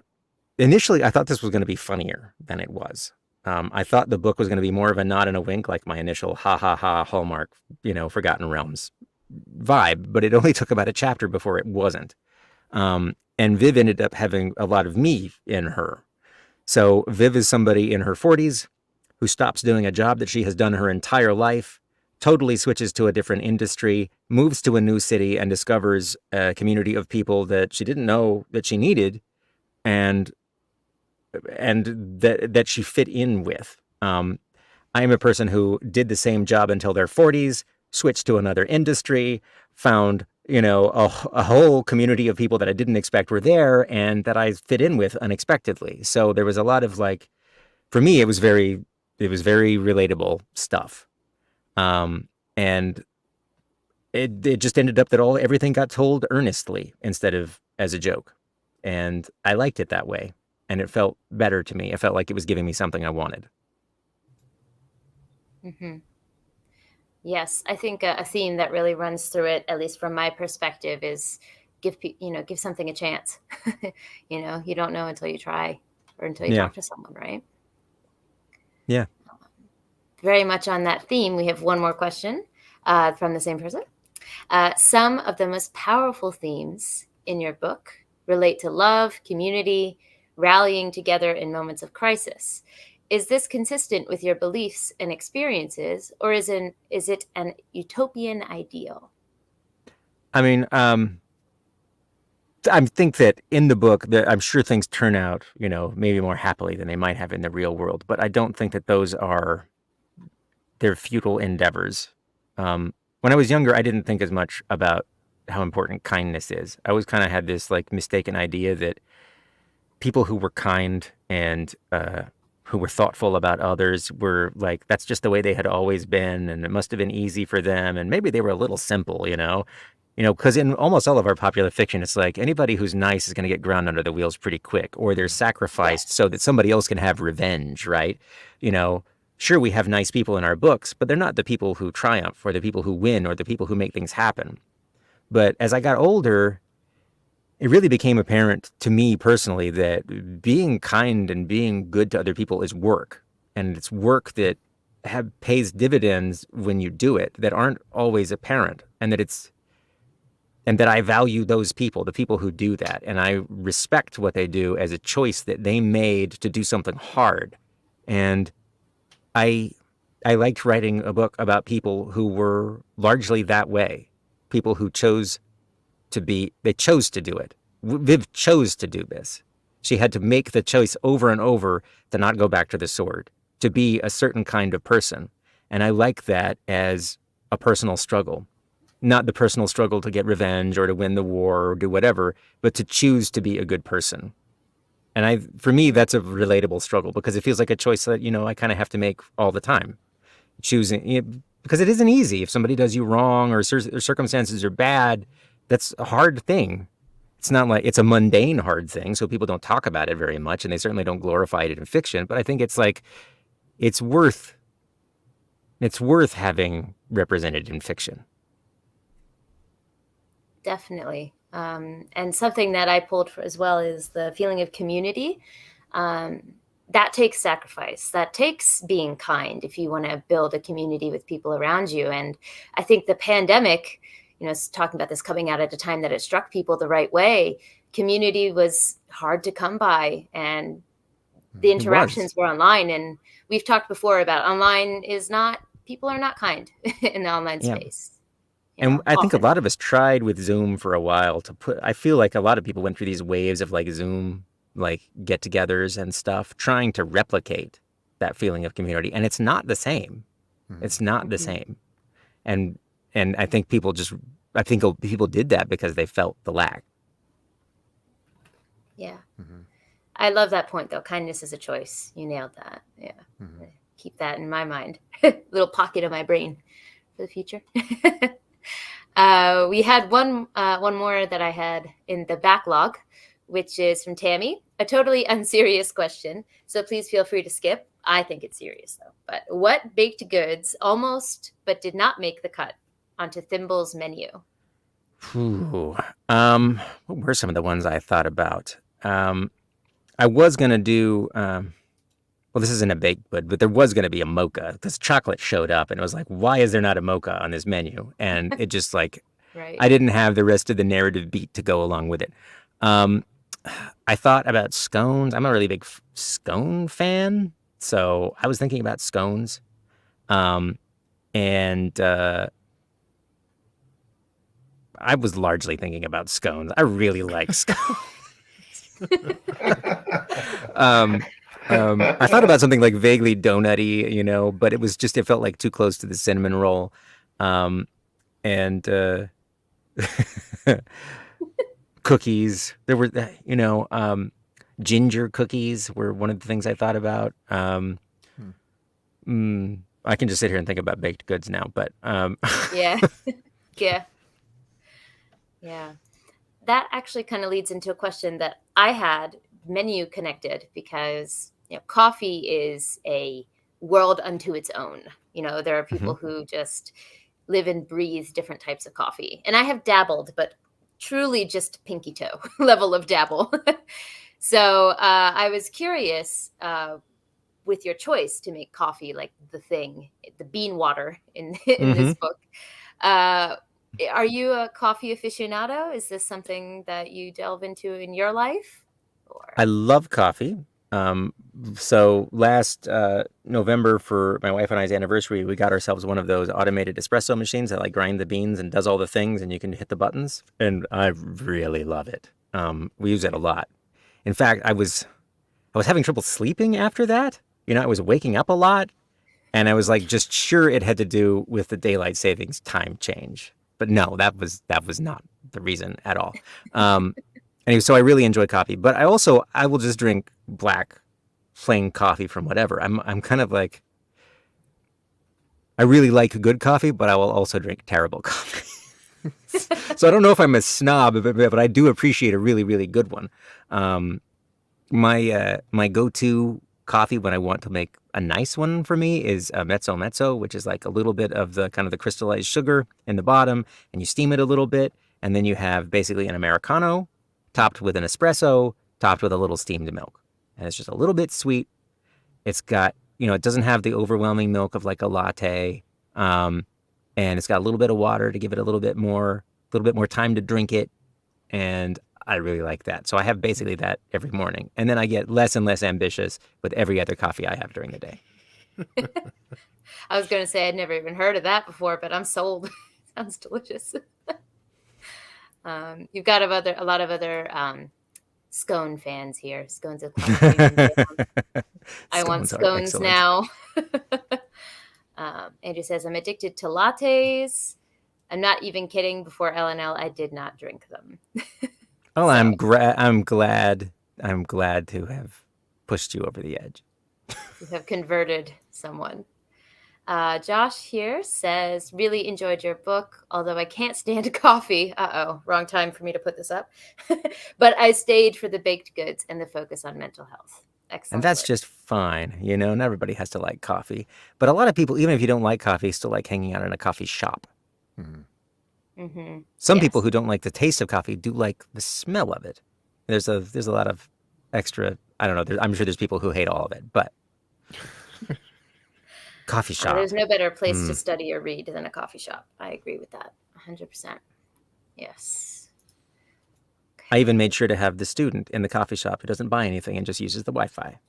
initially I thought this was going to be funnier than it was. I thought the book was going to be more of a nod and a wink, like my initial ha ha ha Hallmark, Forgotten Realms vibe, but it only took about a chapter before it wasn't. And Viv ended up having a lot of me in her. So Viv is somebody in her 40s who stops doing a job that she has done her entire life, totally switches to a different industry, moves to a new city, and discovers a community of people that she didn't know that she needed, and that she fit in with. I am a person who did the same job until their 40s, switched to another industry, found a whole community of people that I didn't expect were there and that I fit in with unexpectedly. So there was a lot of like, for me, it was very relatable stuff. And it just ended up that everything got told earnestly instead of as a joke. And I liked it that way. And it felt better to me. It felt like it was giving me something I wanted. Mm-hmm. Yes, I think a theme that really runs through it, at least from my perspective, is give something a chance. You don't know until you try or until you Yeah. talk to someone, right? Yeah. Very much on that theme, we have one more question from the same person. Some of the most powerful themes in your book relate to love, community, rallying together in moments of crisis. Is this consistent with your beliefs and experiences, or is it an utopian ideal? I mean, I think that in the book that I'm sure things turn out, maybe more happily than they might have in the real world, but I don't think that they're futile endeavors. When I was younger, I didn't think as much about how important kindness is. I always kind of had this like mistaken idea that people who were kind and who were thoughtful about others were like, that's just the way they had always been, and it must have been easy for them, and maybe they were a little simple, because in almost all of our popular fiction, it's like anybody who's nice is going to get ground under the wheels pretty quick, or they're sacrificed so that somebody else can have revenge, right? Sure, we have nice people in our books, but they're not the people who triumph or the people who win or the people who make things happen. But as I got older, it really became apparent to me personally that being kind and being good to other people is work. And it's work that pays dividends when you do it that aren't always apparent. And that I value those people, the people who do that. And I respect what they do as a choice that they made to do something hard. And I liked writing a book about people who were largely that way. People who chose to do it. Viv chose to do this. She had to make the choice over and over to not go back to the sword, to be a certain kind of person. And I like that as a personal struggle. Not the personal struggle to get revenge or to win the war or do whatever, but to choose to be a good person. And for me, that's a relatable struggle because it feels like a choice that, I kind of have to make all the time. Choosing, because it isn't easy. If somebody does you wrong or circumstances are bad, that's a hard thing. It's not like it's a mundane hard thing, so people don't talk about it very much, and they certainly don't glorify it in fiction. But I think it's like, it's worth having represented in fiction. Definitely. And something that I pulled for as well is the feeling of community. That takes sacrifice. That takes being kind if you want to build a community with people around you. And I think the pandemic, talking about this coming out at a time that it struck people the right way, community was hard to come by, and the interactions were online. And we've talked before about online people are not kind in the online space. And I think a lot of us tried with Zoom for a while I feel like a lot of people went through these waves of like Zoom, like get-togethers and stuff, trying to replicate that feeling of community. And it's not the same. It's not the same. And I think people did that because they felt the lack. Yeah. I love that point though. Kindness is a choice. You nailed that. Yeah. Keep that in my mind. Little pocket of my brain for the future. We had one more that I had in the backlog, which is from Tammy. A totally unserious question, so please feel free to skip. I think it's serious though. But what baked goods almost but did not make the cut onto Thimble's menu? What were some of the ones I thought about? I was gonna do. Well, this isn't a baked good, but there was going to be a mocha because chocolate showed up and it was like, why is there not a mocha on this menu? And it just like, Right. I didn't have the rest of the narrative beat to go along with it. I thought about scones. I'm a really big scone fan. So I was thinking about scones. And I was largely thinking about scones. I really like scones. I thought about something like vaguely donutty, but it felt like too close to the cinnamon roll. And Cookies. There were, ginger cookies were one of the things I thought about. I can just sit here and think about baked goods now, but Yeah. Yeah. Yeah. That actually kind of leads into a question that I had menu connected, because coffee is a world unto its own. There are people who just live and breathe different types of coffee, and I have dabbled, but truly just pinky toe level of dabble. So I was curious, with your choice to make coffee like the thing, the bean water in this book. Are you a coffee aficionado? Is this something that you delve into in your life? I love coffee. So last November, for my wife and I's anniversary, we got ourselves one of those automated espresso machines that like grind the beans and does all the things, and you can hit the buttons. And I really love it. We use it a lot. In fact, I was having trouble sleeping after that. I was waking up a lot, and I was like just sure it had to do with the daylight savings time change. But no, that was not the reason at all. Anyway, so I really enjoy coffee, but I will just drink black plain coffee from whatever. I'm kind of like, I really like good coffee, but I will also drink terrible coffee. So I don't know if I'm a snob, but I do appreciate a really, really good one. My go-to coffee when I want to make a nice one for me is a mezzo mezzo, which is like a little bit of the kind of the crystallized sugar in the bottom, and you steam it a little bit, and then you have basically an Americano topped with an espresso, topped with a little steamed milk. And it's just a little bit sweet. It's got, it doesn't have the overwhelming milk of like a latte. And it's got a little bit of water to give it a little bit more time to drink it. And I really like that. So I have basically that every morning. And then I get less and less ambitious with every other coffee I have during the day. I was going to say I'd never even heard of that before, but I'm sold. Sounds delicious. You've got a lot of other scone fans here. Scones with I want scones now. Andrew says, I'm addicted to lattes. I'm not even kidding. Before LNL, I did not drink them. Oh, so. I'm glad to have pushed you over the edge. You have converted someone. Josh here says, really enjoyed your book, although I can't stand coffee. Wrong time for me to put this up. But I stayed for the baked goods and the focus on mental health. Excellent. And that's just fine. Not everybody has to like coffee. But a lot of people, even if you don't like coffee, still like hanging out in a coffee shop. Some people who don't like the taste of coffee do like the smell of it. There's a lot of extra, I don't know, I'm sure there's people who hate all of it, but coffee shop. There's no better place to study or read than a coffee shop. I agree with that 100%. Yes. Okay. I even made sure to have the student in the coffee shop who doesn't buy anything and just uses the Wi-Fi.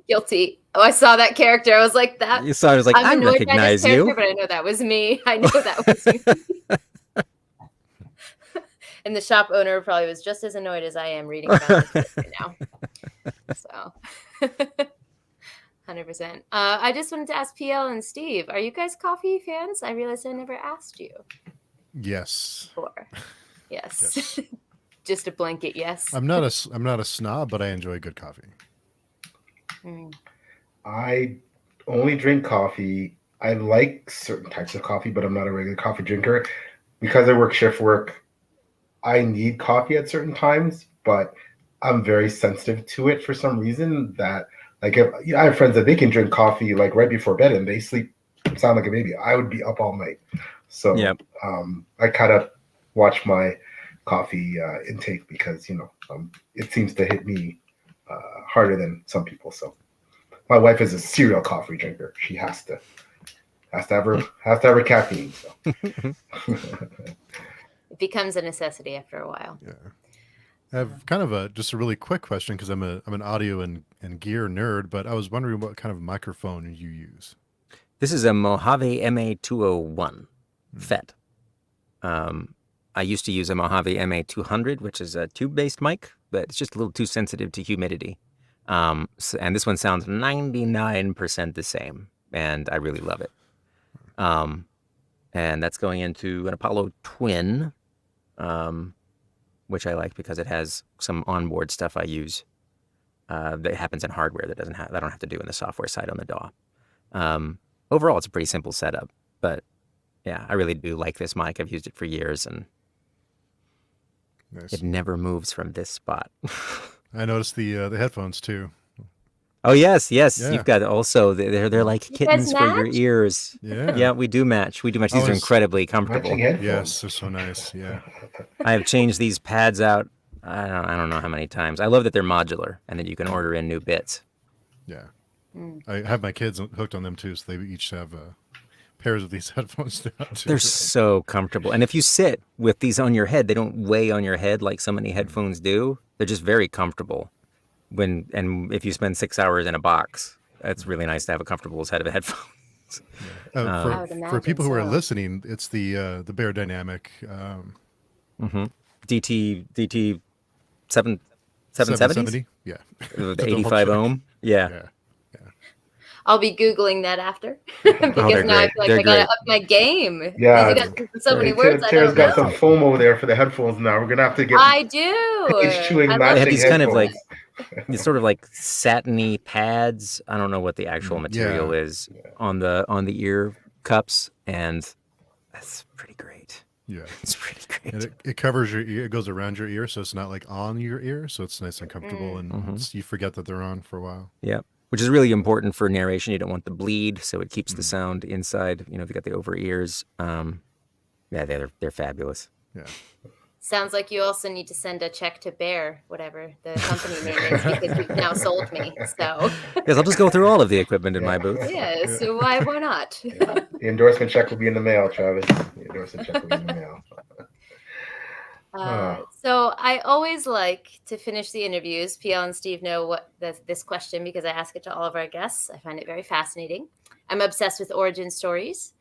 Guilty. Oh, I saw that character. I was like, that. You saw, I was like, I recognize you. But I know that was me. And the shop owner probably was just as annoyed as I am reading about this right now. So, 100%. I just wanted to ask PL and Steve, are you guys coffee fans? I realized I never asked you. Yes. Before. Yes. Just a blanket yes. I'm not a snob, but I enjoy good coffee. I only drink coffee. I like certain types of coffee, but I'm not a regular coffee drinker. Because I work shift work, I need coffee at certain times, but I'm very sensitive to it for some reason. That, like, if I have friends that they can drink coffee like right before bed and they sleep, sound like a baby. I would be up all night. So I kind of watch my coffee intake because it seems to hit me harder than some people. So my wife is a serial coffee drinker. She has to have her caffeine. So it becomes a necessity after a while. Yeah. I have kind of just a really quick question because I'm an audio and gear nerd, but I was wondering what kind of microphone you use. This is a Mojave MA201 FET. I used to use a Mojave MA200, which is a tube-based mic, but it's just a little too sensitive to humidity. And this one sounds 99% the same, and I really love it. and that's going into an Apollo Twin, which I like because it has some onboard stuff I use that happens in hardware that I don't have to do in the software side on the DAW. Overall, it's a pretty simple setup, but yeah, I really do like this mic. I've used it for years, and Nice. it never moves from this spot. I noticed the headphones too. Oh yes, yes. Yeah. You've got also they're like You guys kittens for your match? ears. Yeah. Yeah, we do match. We do match. These are was incredibly comfortable. Matching headphones. Yes, they're so nice. Yeah. I have changed these pads out. I don't know how many times. I love that they're modular and that you can order in new bits. Yeah. Mm. I have my kids hooked on them too, so they each have pairs of these headphones now too. They're so comfortable. And if you sit with these on your head, they don't weigh on your head like so many headphones do. They're just very comfortable. And if you spend 6 hours in a box, it's really nice to have a comfortable set of headphones. I would For imagine people who are so. listening, it's the Bear Dynamic DT 770, Yeah. the Double 85 check. ohm. Yeah. Yeah. I'll be Googling that after because they're now I great. feel like They're I gotta great. up my game. Yeah. Because you got so many Hey, words I Tara's don't got know. some FOMO there for the headphones now. We're gonna have to get I do. page chewing I love They have matching these kind of headphones. like these sort of like satiny pads. I don't know what the actual material Yeah. is on the ear cups, and that's pretty great. Yeah. It's pretty great. And it covers your ear. It goes around your ear, so it's not like on your ear. So it's nice and comfortable, and you forget that they're on for a while. Yeah, which is really important for narration. You don't want the bleed, so it keeps the sound inside. You know, if you got the over ears. Yeah, they're fabulous. Yeah. Sounds like you also need to send a check to Bear, whatever the company name is, because you've now sold me. So Because I'll just go through all of the equipment in my booth. yes, so why not? Yeah. The endorsement check will be in the mail, Travis. The endorsement check will be in the mail. So I always like to finish the interviews. PL and Steve know what this question because I ask it to all of our guests. I find it very fascinating. I'm obsessed with origin stories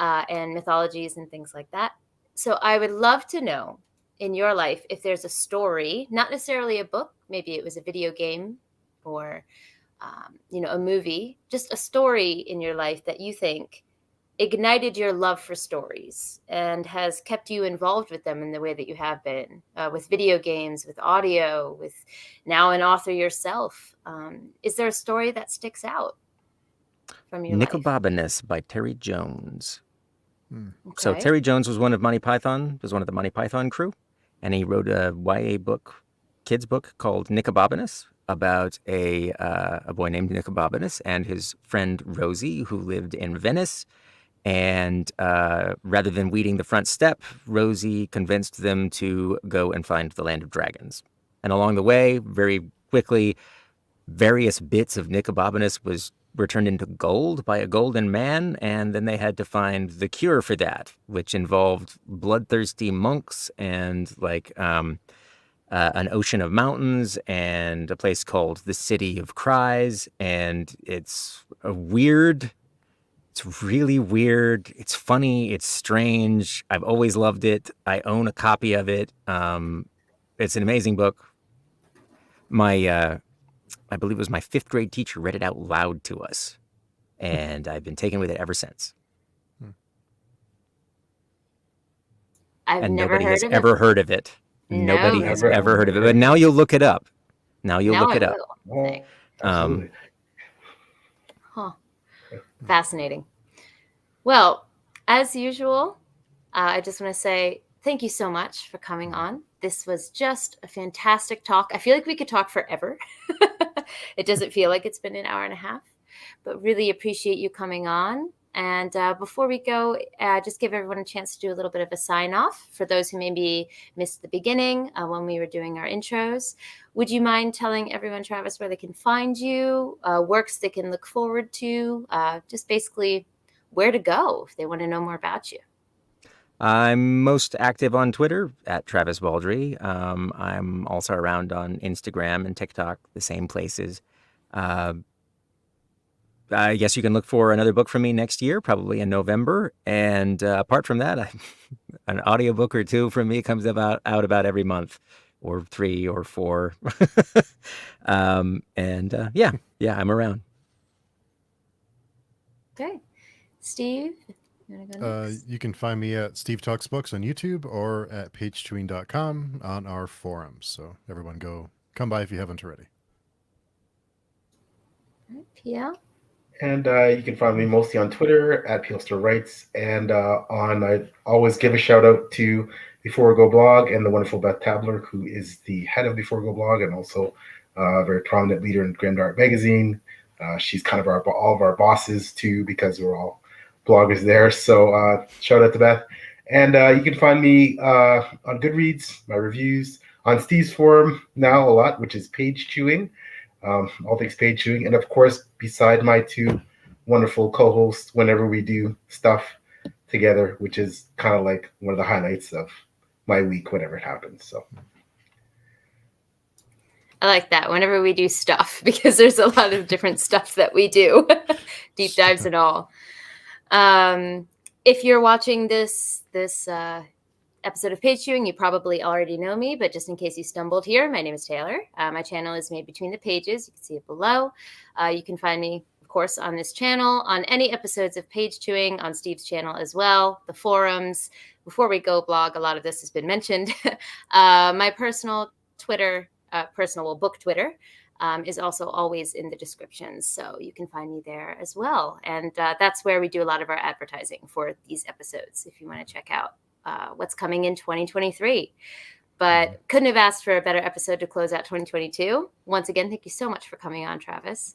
and mythologies and things like that. So I would love to know in your life if there's a story, not necessarily a book, maybe it was a video game or a movie, just a story in your life that you think ignited your love for stories and has kept you involved with them in the way that you have been with video games, with audio, with now an author yourself. Is there a story that sticks out from your life? Nicobobinus by Terry Jones. Okay. So Terry Jones was one of the Monty Python crew, and he wrote a YA book, kids book called Nicobobinus about a boy named Nicobobinus and his friend Rosie, who lived in Venice. And rather than weeding the front step, Rosie convinced them to go and find the land of dragons. And along the way, very quickly, various bits of Nicobobinus were turned into gold by a golden man, and then they had to find the cure for that, which involved bloodthirsty monks and like an ocean of mountains and a place called the City of Cries. And it's really weird. It's funny. It's strange. I've always loved it. I own a copy of it. It's an amazing book. I believe it was my 5th grade teacher read it out loud to us, and I've been taken with it ever since. I've never nobody heard has of ever it. heard of it. No, Nobody has never. ever heard of it. But now you'll look it up. Now you'll Now look it I up. will. Well, absolutely. Huh. Fascinating. Well, as usual, I just want to say thank you so much for coming on. This was just a fantastic talk. I feel like we could talk forever. It doesn't feel like it's been an hour and a half, but really appreciate you coming on. And before we go, just give everyone a chance to do a little bit of a sign off for those who maybe missed the beginning when we were doing our intros. Would you mind telling everyone, Travis, where they can find you, works they can look forward to, just basically where to go if they want to know more about you? I'm most active on Twitter at Travis Baldree. I'm also around on Instagram and TikTok, the same places. I guess you can look for another book from me next year, probably in November. And apart from that, an audiobook or 2 from me comes out about every month, or 3 or 4. Yeah, I'm around. Okay. Steve, You want to go next? You can find me at Steve Talks Books on YouTube or at pagechewing.com on our forums. So everyone come by if you haven't already. All right, PL. And you can find me mostly on Twitter at PLStar Writes, and I always give a shout out to Before We Go blog and the wonderful Beth Tabler, who is the head of Before We Go blog and also a very prominent leader in Grand Art Magazine. She's kind of all of our bosses too, because we're all bloggers there. So shout out to Beth. And you can find me on Goodreads, my reviews, on Steve's forum now a lot, which is Page Chewing. All things page chewing, and of course, beside my two wonderful co-hosts, whenever we do stuff together, which is kind of like one of the highlights of my week, whenever it happens. So I like that. Whenever we do stuff, because there's a lot of different stuff that we do, deep dives and all. If you're watching this episode of Page Chewing, you probably already know me, but just in case you stumbled here, my name is Taylor. My channel is Made Between the Pages. You can see it below. You can find me, of course, on this channel, on any episodes of Page Chewing, on Steve's channel as well, the forums, Before We Go blog. A lot of this has been mentioned. My personal Twitter, book Twitter, is also always in the description. So you can find me there as well. And that's where we do a lot of our advertising for these episodes, if you want to check out what's coming in 2023. But couldn't have asked for a better episode to close out 2022. Once again, thank you so much for coming on, Travis.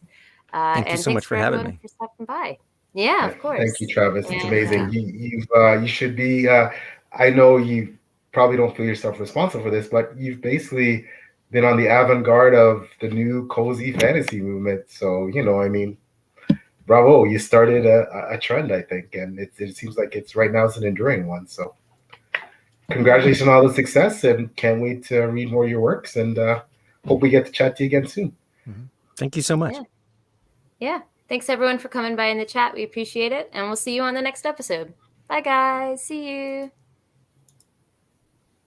Thank you so much for having me. For stopping by. Yeah, of course. Thank you, Travis. It's And, amazing. You should be. I know you probably don't feel yourself responsible for this, but you've basically been on the avant-garde of the new cozy fantasy movement. So I mean, bravo! You started a trend, I think, and it seems like it's right now it's an enduring one. So congratulations on all the success, and can't wait to read more of your works, and hope we get to chat to you again soon. Thank you so much. Yeah. Thanks everyone for coming by in the chat. We appreciate it. And we'll see you on the next episode. Bye guys. See you.